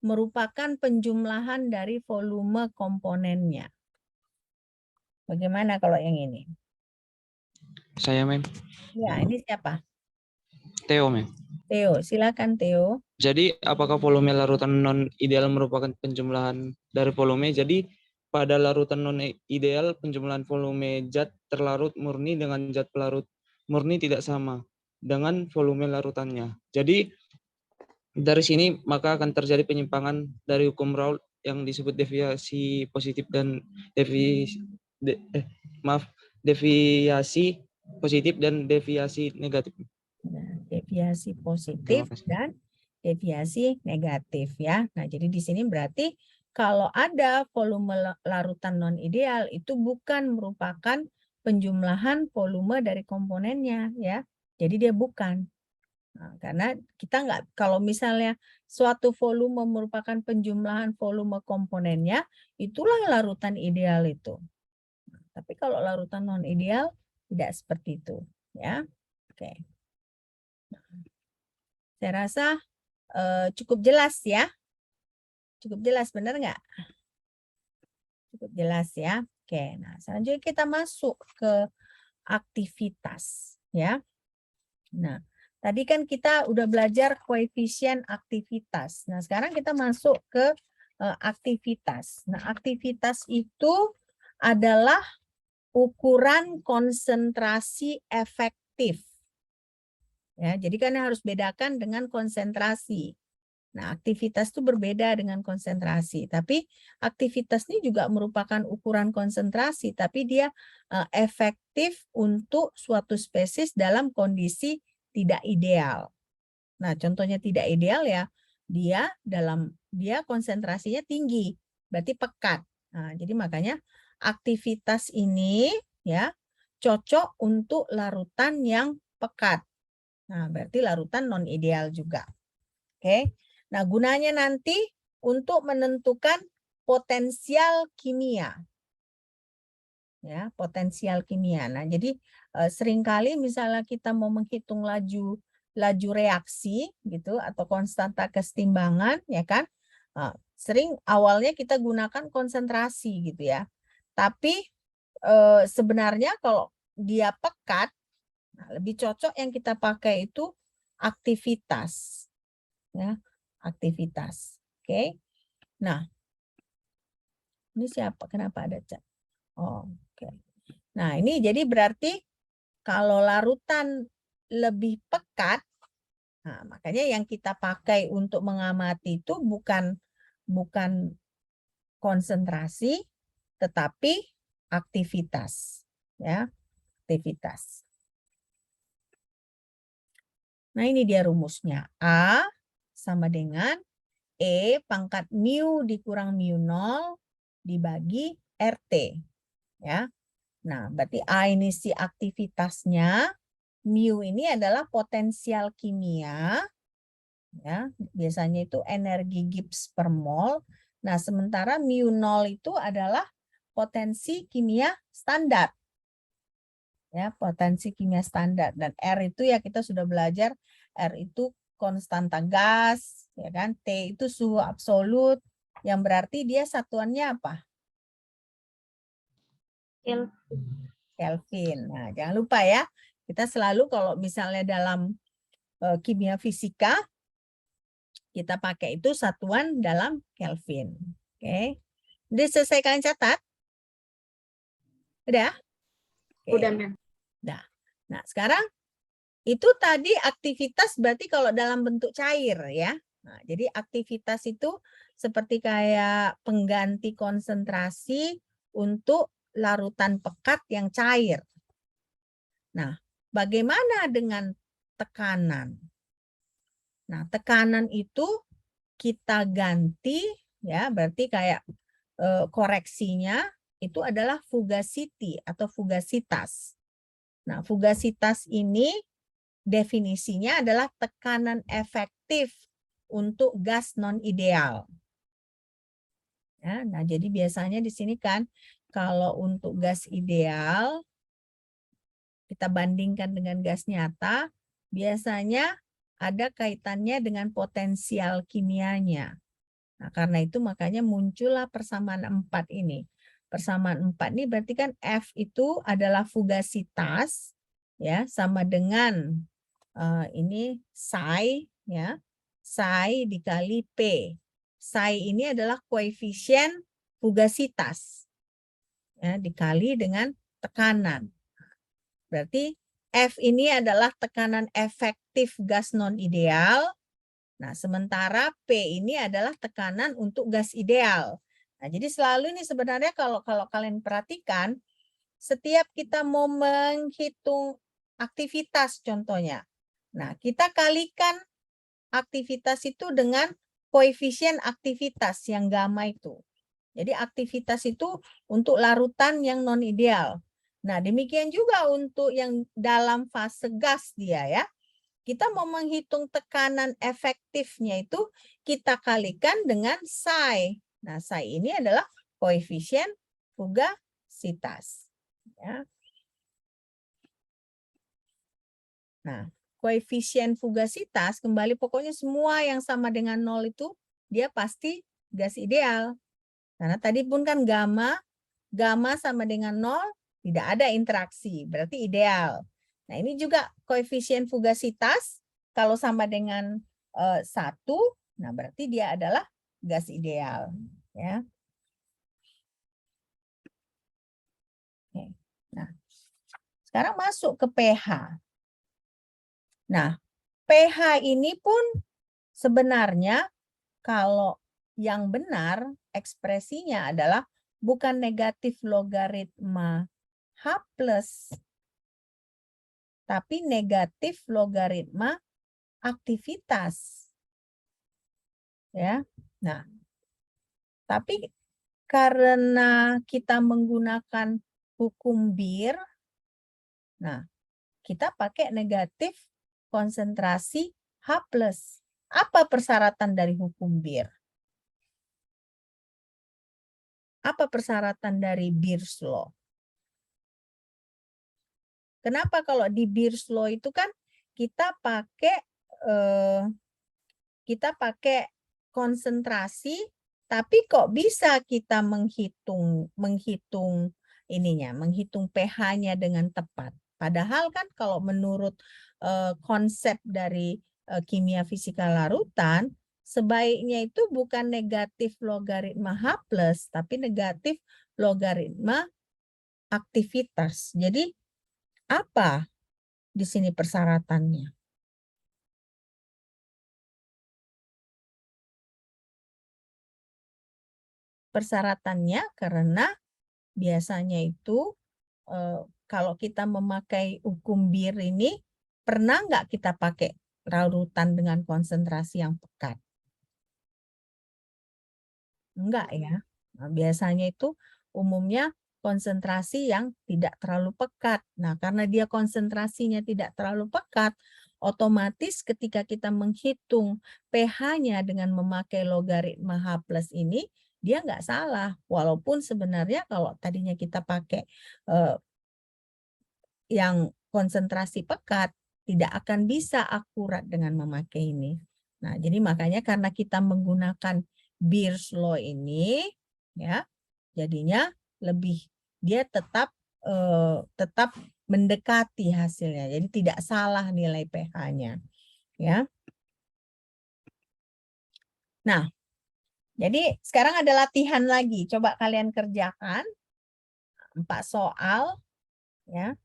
merupakan penjumlahan dari volume komponennya? Bagaimana kalau yang ini? Saya, Mem. Ya, ini siapa? Theo, Mem. Theo, silakan Theo. Jadi, apakah volume larutan non-ideal merupakan penjumlahan dari volume? Jadi, pada larutan non-ideal, penjumlahan volume zat terlarut murni dengan zat pelarut murni tidak sama dengan volume larutannya. Jadi, dari sini maka akan terjadi penyimpangan dari hukum Raoult yang disebut deviasi positif dan deviasi positif dan deviasi negatif. Nah, deviasi positif dan deviasi negatif ya. Nah, jadi di sini berarti kalau ada volume larutan non ideal itu bukan merupakan penjumlahan volume dari komponennya ya. Jadi dia bukan. Nah, karena kita nggak, kalau misalnya suatu volume merupakan penjumlahan volume komponennya, itulah larutan ideal itu. Tapi kalau larutan non ideal tidak seperti itu, ya. Oke. Saya rasa cukup jelas ya. Cukup jelas, benar nggak? Cukup jelas ya. Oke, nah selanjutnya kita masuk ke aktivitas ya. Nah, tadi kan kita udah belajar koefisien aktivitas. Nah, sekarang kita masuk ke aktivitas. Nah, aktivitas itu adalah ukuran konsentrasi efektif. Ya, jadi kan harus bedakan dengan konsentrasi. Nah, aktivitas itu berbeda dengan konsentrasi, tapi aktivitas ini juga merupakan ukuran konsentrasi, tapi dia efektif untuk suatu spesies dalam kondisi tidak ideal. Nah, contohnya tidak ideal ya, dia konsentrasinya tinggi, berarti pekat. Nah, jadi makanya aktivitas ini ya cocok untuk larutan yang pekat. Nah, berarti larutan non ideal juga. Oke. Nah, gunanya nanti untuk menentukan potensial kimia. Ya, potensial kimia. Nah, jadi seringkali misalnya kita mau menghitung laju reaksi gitu atau konstanta kesetimbangan ya kan. Sering awalnya kita gunakan konsentrasi gitu ya. Tapi sebenarnya kalau dia pekat, nah, lebih cocok yang kita pakai itu aktivitas. Ya, aktivitas. Oke. Nah, ini siapa? Kenapa ada cat? Oh, oke. Nah, ini jadi berarti kalau larutan lebih pekat, nah, makanya yang kita pakai untuk mengamati itu bukan konsentrasi, tetapi aktivitas. Ya, aktivitas. Nah, ini dia rumusnya. A sama dengan E pangkat mu dikurang mu 0 dibagi RT. Ya. Nah, berarti A ini si aktivitasnya, mu ini adalah potensial kimia. Ya, biasanya itu energi Gibbs per mol. Nah, sementara mu 0 itu adalah potensi kimia standar. Ya, potensi kimia standar, dan R itu ya kita sudah belajar, R itu konstanta gas, ya kan? T itu suhu absolut, yang berarti dia satuannya apa? Kelvin. Nah, jangan lupa ya, kita selalu kalau misalnya dalam kimia fisika, kita pakai itu satuan dalam Kelvin. Oke. Udah selesai kalian catat? Udah? Oke. Udah, Mem. Nah, sekarang itu tadi aktivitas berarti kalau dalam bentuk cair ya. Nah, jadi aktivitas itu seperti kayak pengganti konsentrasi untuk larutan pekat yang cair. Nah, bagaimana dengan tekanan? Nah, tekanan itu kita ganti ya, berarti kayak koreksinya itu adalah fugacity atau fugasitas. Nah, fugasitas ini definisinya adalah tekanan efektif untuk gas non ideal. Ya, nah, jadi biasanya di sini kan kalau untuk gas ideal kita bandingkan dengan gas nyata, biasanya ada kaitannya dengan potensial kimianya. Nah, karena itu makanya muncullah persamaan 4 ini. Persamaan 4 ini berarti kan F itu adalah fugasitas ya, sama dengan ini psi ya, psi dikali P. Psi ini adalah koefisien fugasitas ya, dikali dengan tekanan. Berarti F ini adalah tekanan efektif gas non ideal. Nah, sementara P ini adalah tekanan untuk gas ideal. Nah, jadi selalu ini sebenarnya kalau kalian perhatikan, setiap kita mau menghitung aktivitas contohnya, nah, kita kalikan aktivitas itu dengan koefisien aktivitas yang gamma itu. Jadi aktivitas itu untuk larutan yang non ideal. Nah, demikian juga untuk yang dalam fase gas dia ya. kita mau menghitung tekanan efektifnya itu kita kalikan dengan psi. Nah, psi ini adalah koefisien fugasitas. Ya. Nah, koefisien fugasitas kembali pokoknya semua yang sama dengan 0 itu dia pasti gas ideal. Karena tadi pun kan gamma sama dengan 0 tidak ada interaksi, berarti ideal. Nah, ini juga koefisien fugasitas kalau sama dengan 1, nah berarti dia adalah gas ideal, ya. Oke. Nah, sekarang masuk ke pH. Nah, pH ini pun sebenarnya kalau yang benar ekspresinya adalah bukan negatif logaritma H+, tapi negatif logaritma aktivitas. Ya. Nah, tapi karena kita menggunakan hukum Bir, nah, kita pakai negatif konsentrasi H+. Apa persyaratan dari hukum Bir? Apa persyaratan dari Beer's Law? Kenapa kalau di Beer's Law itu kan kita pakai konsentrasi, tapi kok bisa kita menghitung pH-nya dengan tepat. Padahal kan kalau menurut konsep dari kimia fisika larutan, sebaiknya itu bukan negatif logaritma H+, tapi negatif logaritma aktivitas. Jadi apa di sini persyaratannya? Persyaratannya karena biasanya itu kalau kita memakai hukum Bir ini, pernah nggak kita pakai larutan dengan konsentrasi yang pekat? Enggak ya. Nah, biasanya itu umumnya konsentrasi yang tidak terlalu pekat. Nah, karena dia konsentrasinya tidak terlalu pekat, otomatis ketika kita menghitung pH-nya dengan memakai logaritma H+ ini, dia nggak salah. Walaupun sebenarnya kalau tadinya kita pakai yang konsentrasi pekat, tidak akan bisa akurat dengan memakai ini. Nah, jadi makanya karena kita menggunakan Beer's Law ini, ya, jadinya dia tetap mendekati hasilnya. Jadi tidak salah nilai pH-nya, ya. Nah, jadi sekarang ada latihan lagi. Coba kalian kerjakan 4 soal, ya.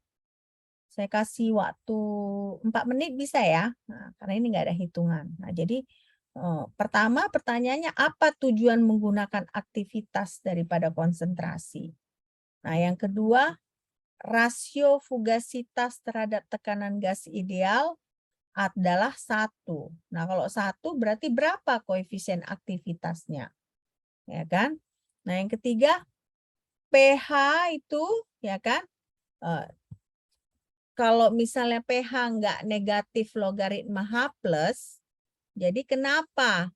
Saya kasih waktu 4 menit bisa ya, nah, karena ini nggak ada hitungan. Nah, jadi pertama pertanyaannya apa tujuan menggunakan aktivitas daripada konsentrasi? Nah, yang kedua, rasio fugasitas terhadap tekanan gas ideal adalah 1. Nah, kalau 1 berarti berapa koefisien aktivitasnya? Ya kan? Nah, yang ketiga, pH itu ya kan? Kalau misalnya pH nggak negatif logaritma H+, jadi kenapa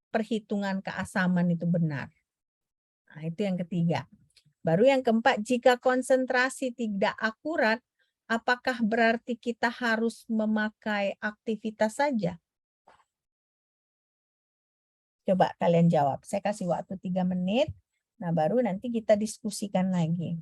perhitungan keasaman itu benar? Nah, itu yang ketiga. Baru yang keempat, jika konsentrasi tidak akurat, apakah berarti kita harus memakai aktivitas saja? Coba kalian jawab. Saya kasih waktu 3 menit. Nah, baru nanti kita diskusikan lagi.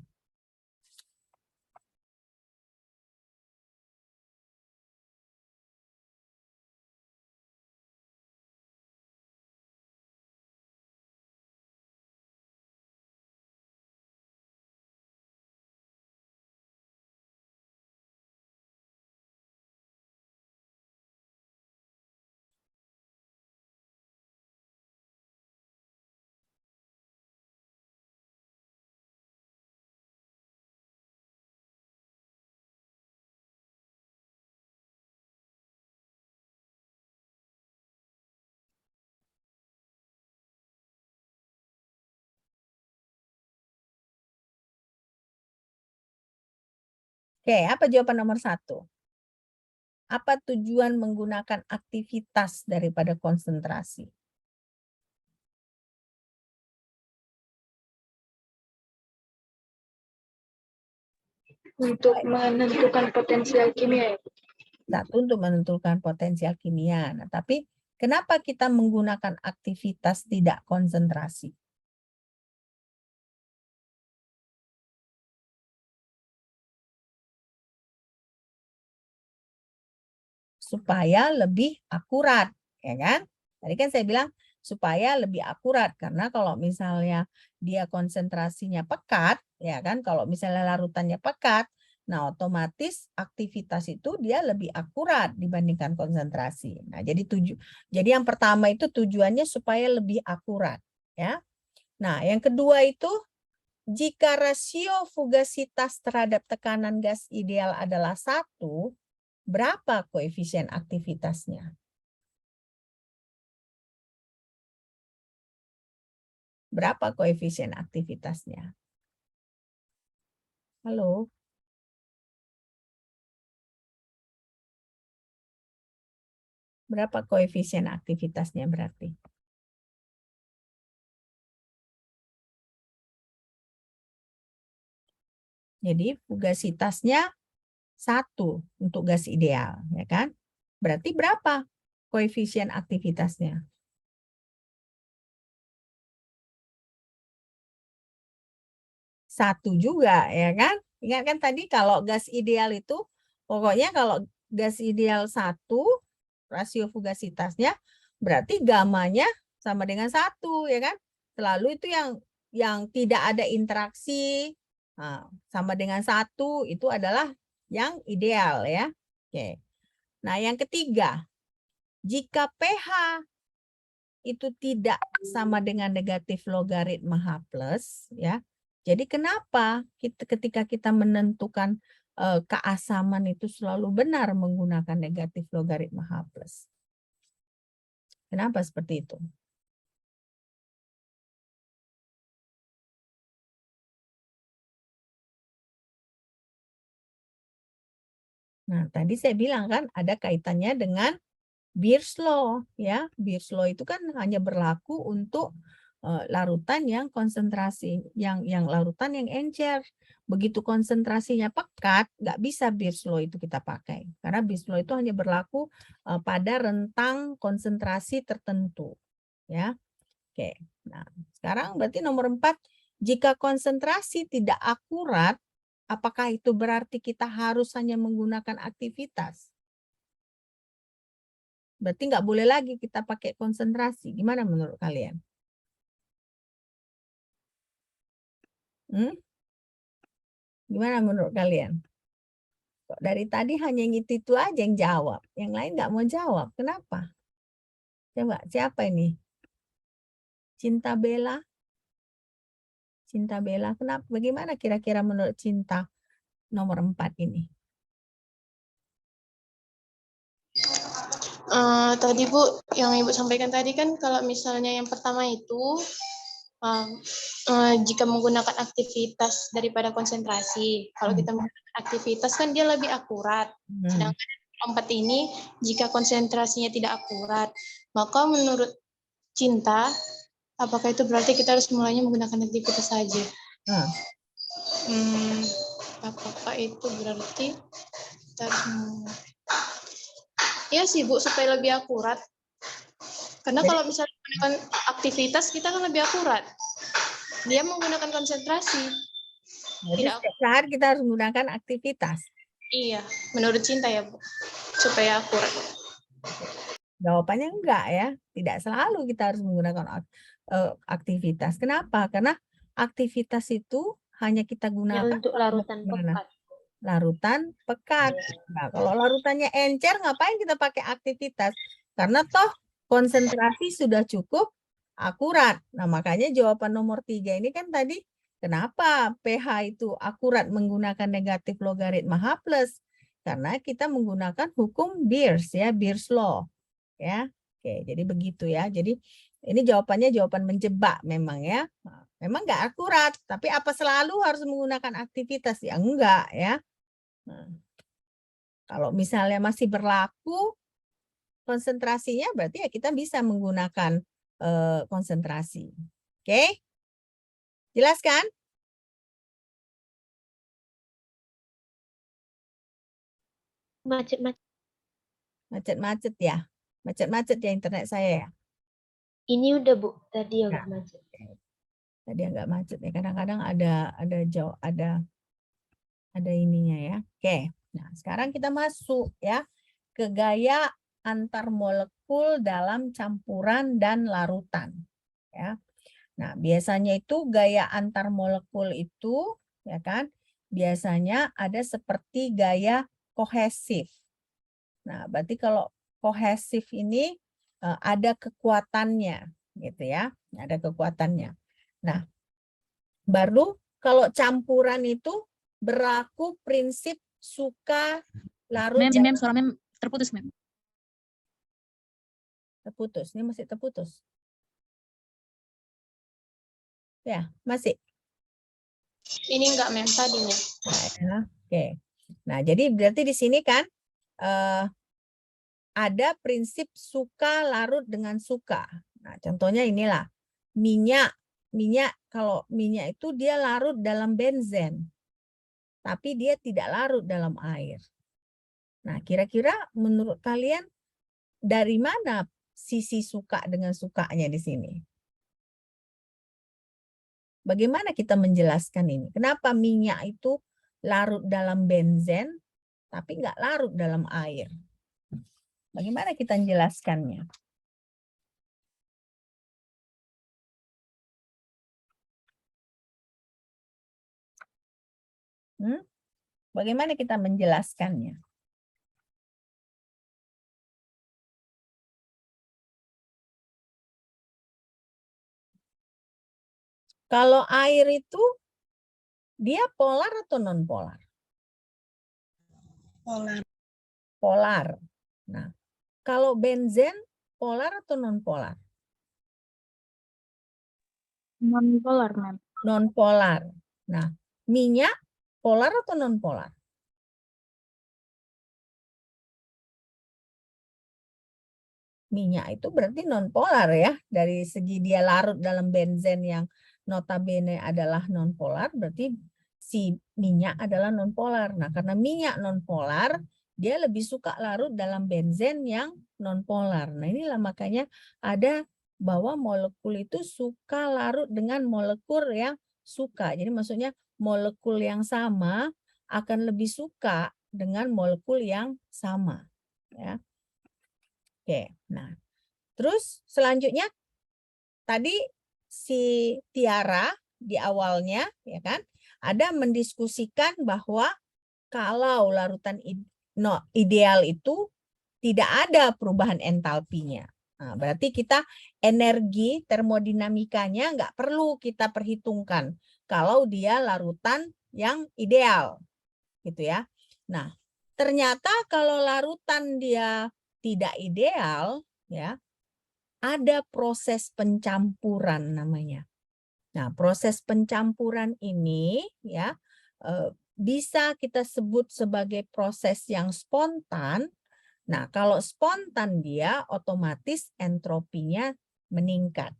Oke, apa jawaban nomor 1? Apa tujuan menggunakan aktivitas daripada konsentrasi? Untuk menentukan potensial kimia ya. Satu, untuk menentukan potensial kimia. Nah, tapi kenapa kita menggunakan aktivitas tidak konsentrasi? Supaya lebih akurat, ya kan? Tadi kan saya bilang supaya lebih akurat, karena kalau misalnya dia konsentrasinya pekat, ya kan? Kalau misalnya larutannya pekat, nah otomatis aktivitas itu dia lebih akurat dibandingkan konsentrasi. Nah, jadi yang pertama itu tujuannya supaya lebih akurat, ya. Nah, yang kedua itu jika rasio fugasitas terhadap tekanan gas ideal adalah 1, berapa koefisien aktivitasnya? Berapa koefisien aktivitasnya? Halo? Berapa koefisien aktivitasnya berarti? Jadi fugasitasnya 1 untuk gas ideal, ya kan? Berarti berapa koefisien aktivitasnya? 1 juga, ya kan? Ingat kan tadi kalau gas ideal itu, pokoknya kalau gas ideal 1, rasio fugasitasnya, berarti gamanya sama dengan 1, ya kan? Selalu itu yang tidak ada interaksi, nah, sama dengan 1, itu adalah yang ideal, ya. Oke. Nah, yang ketiga, jika pH itu tidak sama dengan negatif logaritma H plus, ya. Jadi kenapa ketika kita menentukan keasaman itu selalu benar menggunakan negatif logaritma H plus? Kenapa seperti itu? Nah, tadi saya bilang kan ada kaitannya dengan Beers law, ya. Beers law itu kan hanya berlaku untuk larutan yang konsentrasi, yang larutan yang encer. Begitu konsentrasinya pekat, nggak bisa Beers law itu kita pakai. Karena Beers law itu hanya berlaku pada rentang konsentrasi tertentu, ya. Oke. Nah, sekarang berarti nomor 4, jika konsentrasi tidak akurat, apakah itu berarti kita harus hanya menggunakan aktivitas? Berarti nggak boleh lagi kita pakai konsentrasi. Gimana menurut kalian? Gimana menurut kalian? Kok dari tadi hanya yang itu aja yang jawab. Yang lain nggak mau jawab. Kenapa? Coba, siapa ini? Cinta Bella? Cinta Bella, kenapa? Bagaimana kira-kira menurut Cinta nomor 4 ini? Tadi Bu, yang Ibu sampaikan tadi kan kalau misalnya yang pertama itu jika menggunakan aktivitas daripada konsentrasi. Kalau kita menggunakan aktivitas kan dia lebih akurat. Sedangkan yang 4 ini jika konsentrasinya tidak akurat, maka menurut Cinta, apakah itu berarti kita harus mulainya menggunakan aktivitas saja? Apakah itu berarti kita harus iya sih Bu, supaya lebih akurat. Karena kalau misalnya menggunakan aktivitas, kita kan lebih akurat. Dia menggunakan konsentrasi. Jadi setiap saat kita harus menggunakan aktivitas. Iya, menurut Cinta ya Bu, supaya akurat. Jawabannya enggak ya, tidak selalu kita harus menggunakan aktivitas. Kenapa? Karena aktivitas itu hanya kita gunakan untuk larutan pekat. Larutan pekat. Nah, kalau larutannya encer, ngapain kita pakai aktivitas? Karena toh konsentrasi sudah cukup akurat. Nah, makanya jawaban nomor 3 ini kan tadi, kenapa pH itu akurat menggunakan negatif logaritma H plus? Karena kita menggunakan hukum Beers, ya, Beers law. Ya, oke, jadi begitu ya. Jadi ini jawabannya jawaban menjebak memang ya. Memang nggak akurat, tapi apa selalu harus menggunakan aktivitas? Ya enggak ya. Kalau misalnya masih berlaku konsentrasinya, berarti ya kita bisa menggunakan konsentrasi. Oke? Jelas kan? Macet-macet. Macet-macet ya? Macet-macet ya internet saya ya? Ini udah Bu, tadi yang Ya. macet. Tadi nggak macet ya. Kadang-kadang ada ininya ya. Oke. Nah, sekarang kita masuk ya ke gaya antar molekul dalam campuran dan larutan. Ya. Nah, biasanya itu gaya antar molekul itu ya kan biasanya ada seperti gaya kohesif. Nah, berarti kalau kohesif ini ada kekuatannya gitu ya. Ada kekuatannya. Nah, baru kalau campuran itu berlaku prinsip suka larut Mem, suara mem terputus, mem. terputus. Ini masih terputus. Ya, masih. Ini enggak mem tadinya. Nah, ya. Oke. Nah, jadi berarti di sini kan ada prinsip suka larut dengan suka. Nah, contohnya inilah minyak. Kalau minyak itu dia larut dalam benzen, tapi dia tidak larut dalam air. Nah, kira-kira menurut kalian dari mana sisi suka dengan sukanya di sini? Bagaimana kita menjelaskan ini? Kenapa minyak itu larut dalam benzen, tapi nggak larut dalam air? Bagaimana kita menjelaskannya? Bagaimana kita menjelaskannya? Kalau air itu dia polar atau non polar? Polar. Polar. Nah, kalau benzen polar atau non polar? Non polar, mem. Non polar. Nah, minyak polar atau non polar? Minyak itu berarti non polar ya. Dari segi dia larut dalam benzen yang notabene adalah non polar, berarti si minyak adalah non polar. Nah, karena minyak non polar, dia lebih suka larut dalam benzen yang non polar. Nah, inilah makanya ada bahwa molekul itu suka larut dengan molekul yang suka. Jadi maksudnya molekul yang sama akan lebih suka dengan molekul yang sama. Ya. Oke, nah terus selanjutnya tadi si Tiara di awalnya ya kan ada mendiskusikan bahwa kalau larutan ideal itu tidak ada perubahan entalpinya. Nah, berarti kita energi termodinamikanya nggak perlu kita perhitungkan kalau dia larutan yang ideal, gitu ya. Nah, ternyata kalau larutan dia tidak ideal, ya, ada proses pencampuran namanya. Nah, proses pencampuran ini ya bisa kita sebut sebagai proses yang spontan. Nah, kalau spontan dia otomatis entropinya meningkat.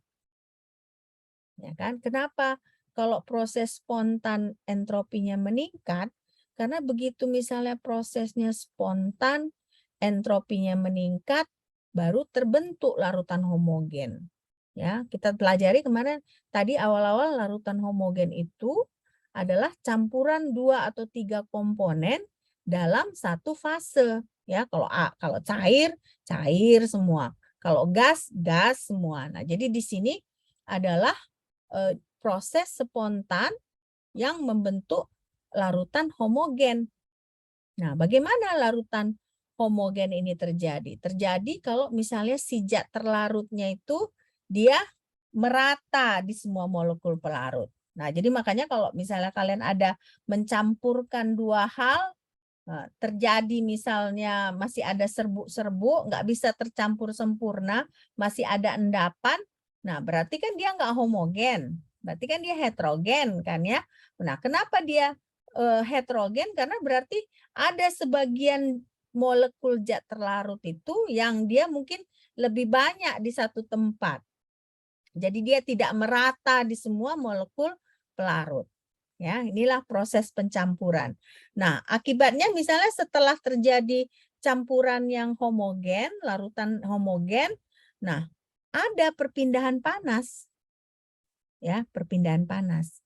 Ya kan? Kenapa? Kalau proses spontan entropinya meningkat, karena begitu misalnya prosesnya spontan, entropinya meningkat, baru terbentuk larutan homogen. Ya, kita pelajari kemarin tadi awal-awal larutan homogen itu adalah campuran 2 atau 3 komponen dalam satu fase. Ya, kalau cair, cair semua. Kalau gas, gas semua. Nah, jadi di sini adalah proses spontan yang membentuk larutan homogen. Nah, bagaimana larutan homogen ini terjadi? Terjadi kalau misalnya si zat terlarutnya itu dia merata di semua molekul pelarut. Nah, jadi makanya kalau misalnya kalian ada mencampurkan dua hal, terjadi misalnya masih ada serbuk-serbuk, nggak bisa tercampur sempurna, masih ada endapan, nah berarti kan dia nggak homogen. Berarti kan dia heterogen kan ya. Nah, kenapa dia heterogen? Karena berarti ada sebagian molekul zat terlarut itu yang dia mungkin lebih banyak di satu tempat. Jadi dia tidak merata di semua molekul pelarut. Ya, inilah proses pencampuran. Nah, akibatnya misalnya setelah terjadi campuran yang homogen, larutan homogen, nah ada perpindahan panas. Ya, perpindahan panas.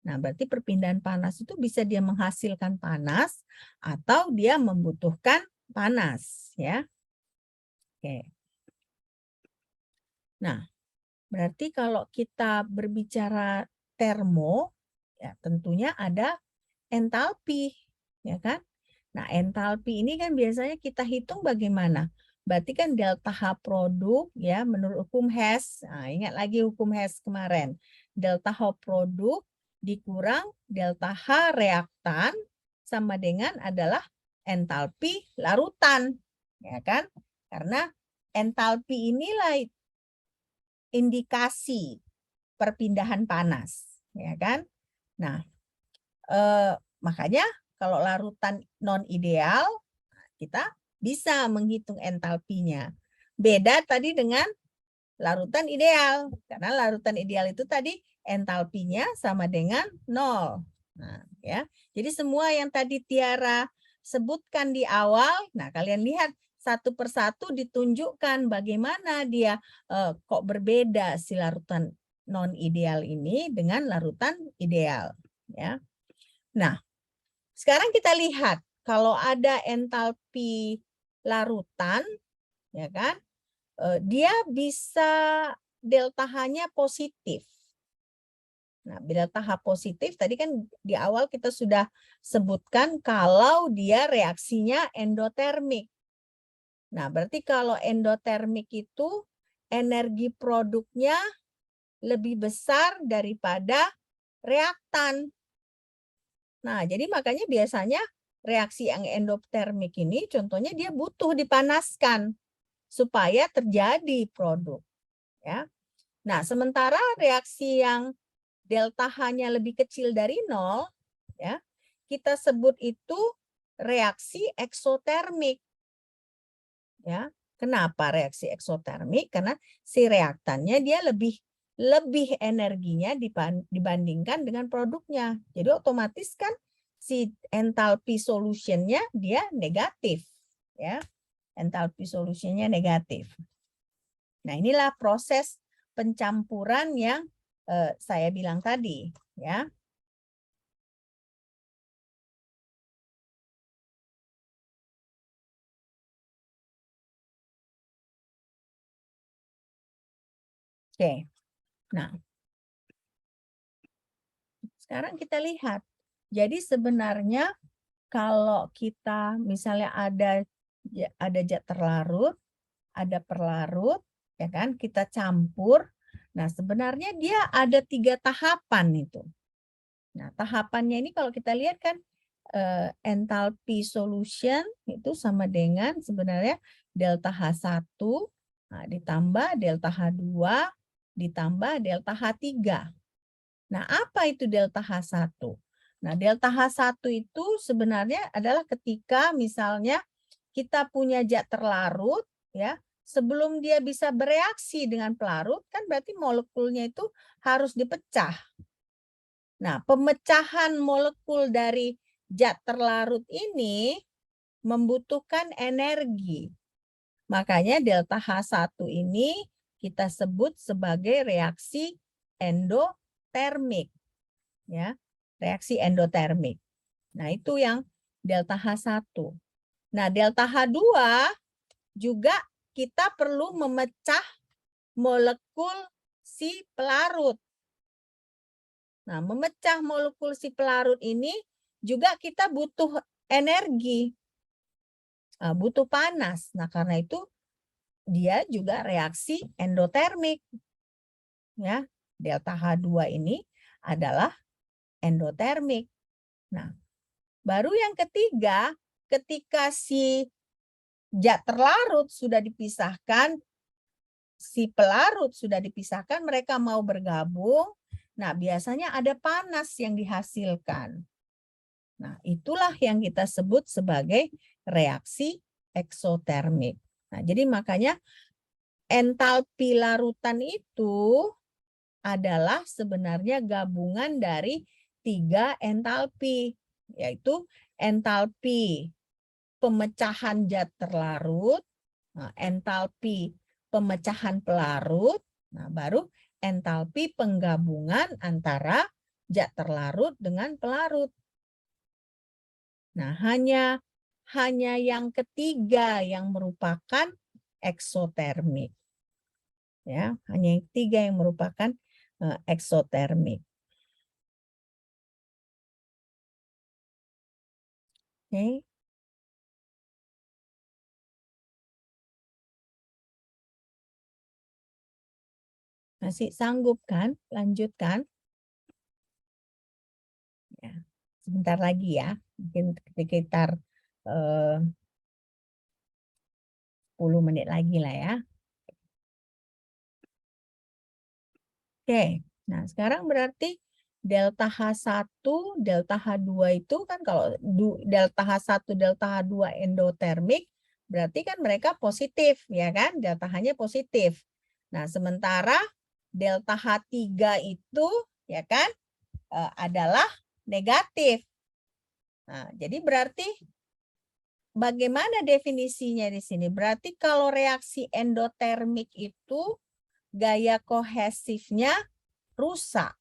Nah, berarti perpindahan panas itu bisa dia menghasilkan panas atau dia membutuhkan panas, ya. Oke. Nah, berarti kalau kita berbicara termo, ya tentunya ada entalpi, ya kan? Nah, entalpi ini kan biasanya kita hitung bagaimana? Berarti kan delta H produk, ya, menurut hukum Hess. Nah, ingat lagi hukum Hess kemarin. Delta H produk dikurang delta H reaktan sama dengan adalah entalpi larutan, ya kan? Karena entalpi inilah indikasi perpindahan panas, ya kan? Nah, makanya kalau larutan non ideal kita bisa menghitung entalpinya. Beda tadi dengan larutan ideal, karena larutan ideal itu tadi entalpinya sama dengan 0. Nah, ya. Jadi semua yang tadi Tiara sebutkan di awal, nah kalian lihat satu persatu ditunjukkan bagaimana dia kok berbeda si larutan non ideal ini dengan larutan ideal, ya. Nah, sekarang kita lihat kalau ada entalpi larutan, ya kan, dia bisa delta H-nya positif. Nah, delta H positif tadi kan di awal kita sudah sebutkan kalau dia reaksinya endotermik. Nah, berarti kalau endotermik itu energi produknya lebih besar daripada reaktan. Nah, jadi makanya biasanya reaksi yang endotermik ini contohnya dia butuh dipanaskan supaya terjadi produk, ya. Nah, sementara reaksi yang delta H-nya lebih kecil dari 0, ya, kita sebut itu reaksi eksotermik. Ya, kenapa reaksi eksotermik? Karena si reaktannya dia lebih energinya dibandingkan dengan produknya. Jadi otomatis kan si entalpi solutionnya dia negatif, ya. Entalpi solutionnya negatif. Nah, inilah proses pencampuran yang saya bilang tadi, ya. Oke. Nah, sekarang kita lihat. Jadi sebenarnya kalau kita misalnya ada zat terlarut, ada perlarut, ya kan, kita campur. Nah, sebenarnya dia ada 3 tahapan itu. Nah, tahapannya ini kalau kita lihat kan entalpi solution itu sama dengan sebenarnya delta H1 nah, ditambah delta H2 ditambah delta H3. Nah, apa itu delta H1? Nah, delta H1 itu sebenarnya adalah ketika misalnya kita punya zat terlarut, ya, sebelum dia bisa bereaksi dengan pelarut, kan berarti molekulnya itu harus dipecah. Nah, pemecahan molekul dari zat terlarut ini membutuhkan energi. Makanya delta H1 ini kita sebut sebagai reaksi endotermik. Ya, reaksi endotermik. Nah, itu yang delta H1. Nah, delta H2 juga kita perlu memecah molekul si pelarut. Nah, memecah molekul si pelarut ini juga kita butuh energi, butuh panas. Nah, karena itu dia juga reaksi endotermik. Ya, delta H2 ini adalah endotermik. Nah, baru yang ketiga, ketika si zat terlarut sudah dipisahkan, si pelarut sudah dipisahkan, mereka mau bergabung. Nah, biasanya ada panas yang dihasilkan. Nah, itulah yang kita sebut sebagai reaksi eksotermik. Nah, jadi makanya entalpi larutan itu adalah sebenarnya gabungan dari 3 entalpi, yaitu entalpi pemecahan zat terlarut, entalpi pemecahan pelarut, nah baru entalpi penggabungan antara zat terlarut dengan pelarut. Nah, hanya yang ketiga yang merupakan eksotermik. Ya, hanya yang ketiga yang merupakan eksotermik. Oke. Masih sanggup kan? Lanjutkan. Ya, sebentar lagi ya. Mungkin sekitar 10 menit lagi lah ya. Oke. Nah, sekarang berarti delta H1, delta H2 itu kan kalau delta H1, delta H2 endotermik, berarti kan mereka positif, ya kan? Delta H-nya positif. Nah, sementara delta H3 itu, ya kan, adalah negatif. Nah, jadi berarti bagaimana definisinya di sini? Berarti kalau reaksi endotermik itu gaya kohesifnya rusak.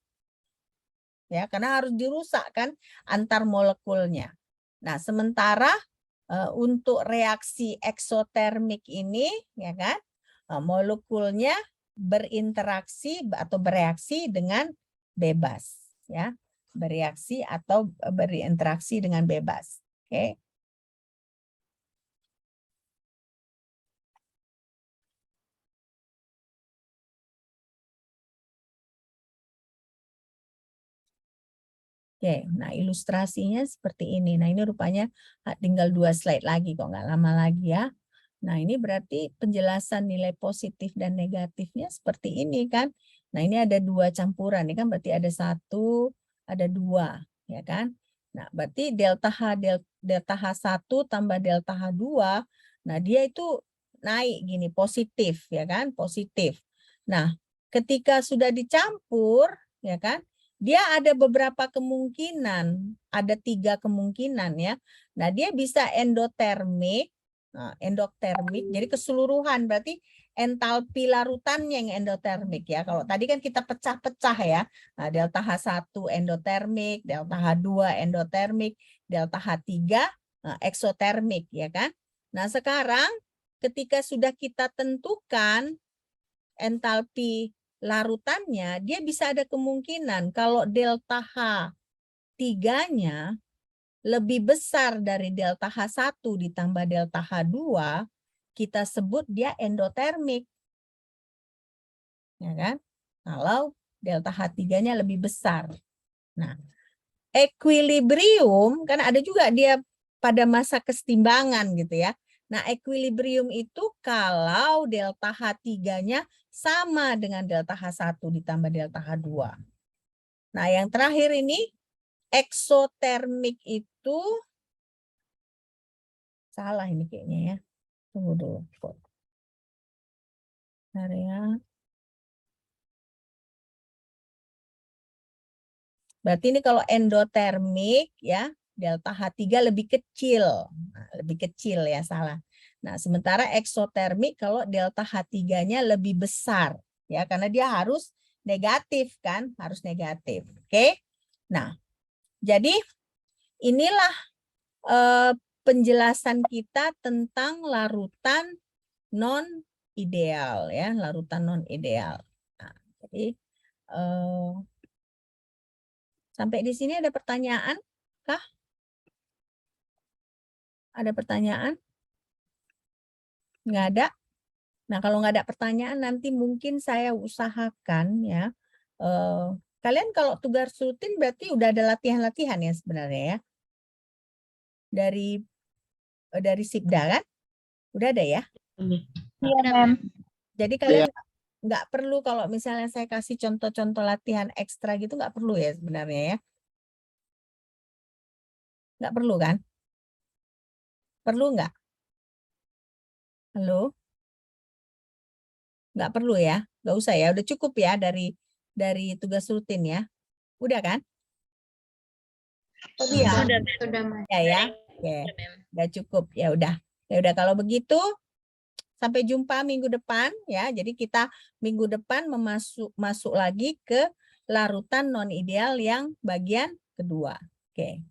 Ya, karena harus dirusakkan antar molekulnya. Nah, sementara untuk reaksi eksotermik ini, ya kan, molekulnya berinteraksi atau bereaksi dengan bebas, ya, bereaksi atau berinteraksi dengan bebas. Oke. Oke, nah ilustrasinya seperti ini. Nah ini rupanya tinggal 2 slide lagi kok, nggak lama lagi ya. Nah ini berarti penjelasan nilai positif dan negatifnya seperti ini kan. Nah ini ada 2 campuran, ini kan berarti ada 1, ada 2, ya kan. Nah berarti delta H1 tambah delta H2, nah dia itu naik gini, positif, ya kan, positif. Nah ketika sudah dicampur, ya kan, dia ada beberapa kemungkinan, ada 3 kemungkinan ya. Nah, dia bisa endotermik, endotermik, jadi keseluruhan berarti entalpi larutannya yang endotermik ya. Kalau tadi kan kita pecah-pecah ya. Nah, delta H1 endotermik, delta H2 endotermik, delta H3 eksotermik ya kan. Nah, sekarang ketika sudah kita tentukan entalpi larutannya, dia bisa ada kemungkinan kalau delta H3-nya lebih besar dari delta H1 ditambah delta H2, kita sebut dia endotermik. Ya kan? Kalau delta H3-nya lebih besar. Nah, equilibrium kan ada juga dia pada masa kesetimbangan gitu ya. Nah, equilibrium itu kalau delta H3-nya sama dengan delta H1 ditambah delta H2. Nah, yang terakhir ini eksotermik itu salah ini kayaknya ya. Tunggu dulu. Bentar ya. Berarti ini kalau endotermik ya, delta H3 lebih kecil. Nah, lebih kecil ya, salah. Nah, sementara eksotermik kalau delta H3-nya lebih besar ya, karena dia harus negatif kan, harus negatif. Oke. Nah, jadi inilah penjelasan kita tentang larutan non ideal ya, larutan non ideal. Nah, jadi sampai di sini ada pertanyaan kah? Ada pertanyaan? Nggak ada? Nah, kalau nggak ada pertanyaan, nanti mungkin saya usahakan ya. Kalian kalau tugas rutin berarti udah ada latihan-latihan ya sebenarnya ya. Dari Sibda kan? Udah ada ya? Iya, Mem. Jadi kalian nggak perlu kalau misalnya saya kasih contoh-contoh latihan ekstra gitu, nggak perlu ya sebenarnya ya. Nggak perlu kan? Perlu nggak? Halo? Nggak perlu ya? Nggak usah ya? Udah cukup ya dari tugas rutin ya? Udah kan? Oh iya. Sudah, Mas. Ya. Oke. Udah cukup. Ya udah. Ya udah kalau begitu sampai jumpa minggu depan ya. Jadi kita minggu depan masuk lagi ke larutan non ideal yang bagian kedua. Oke.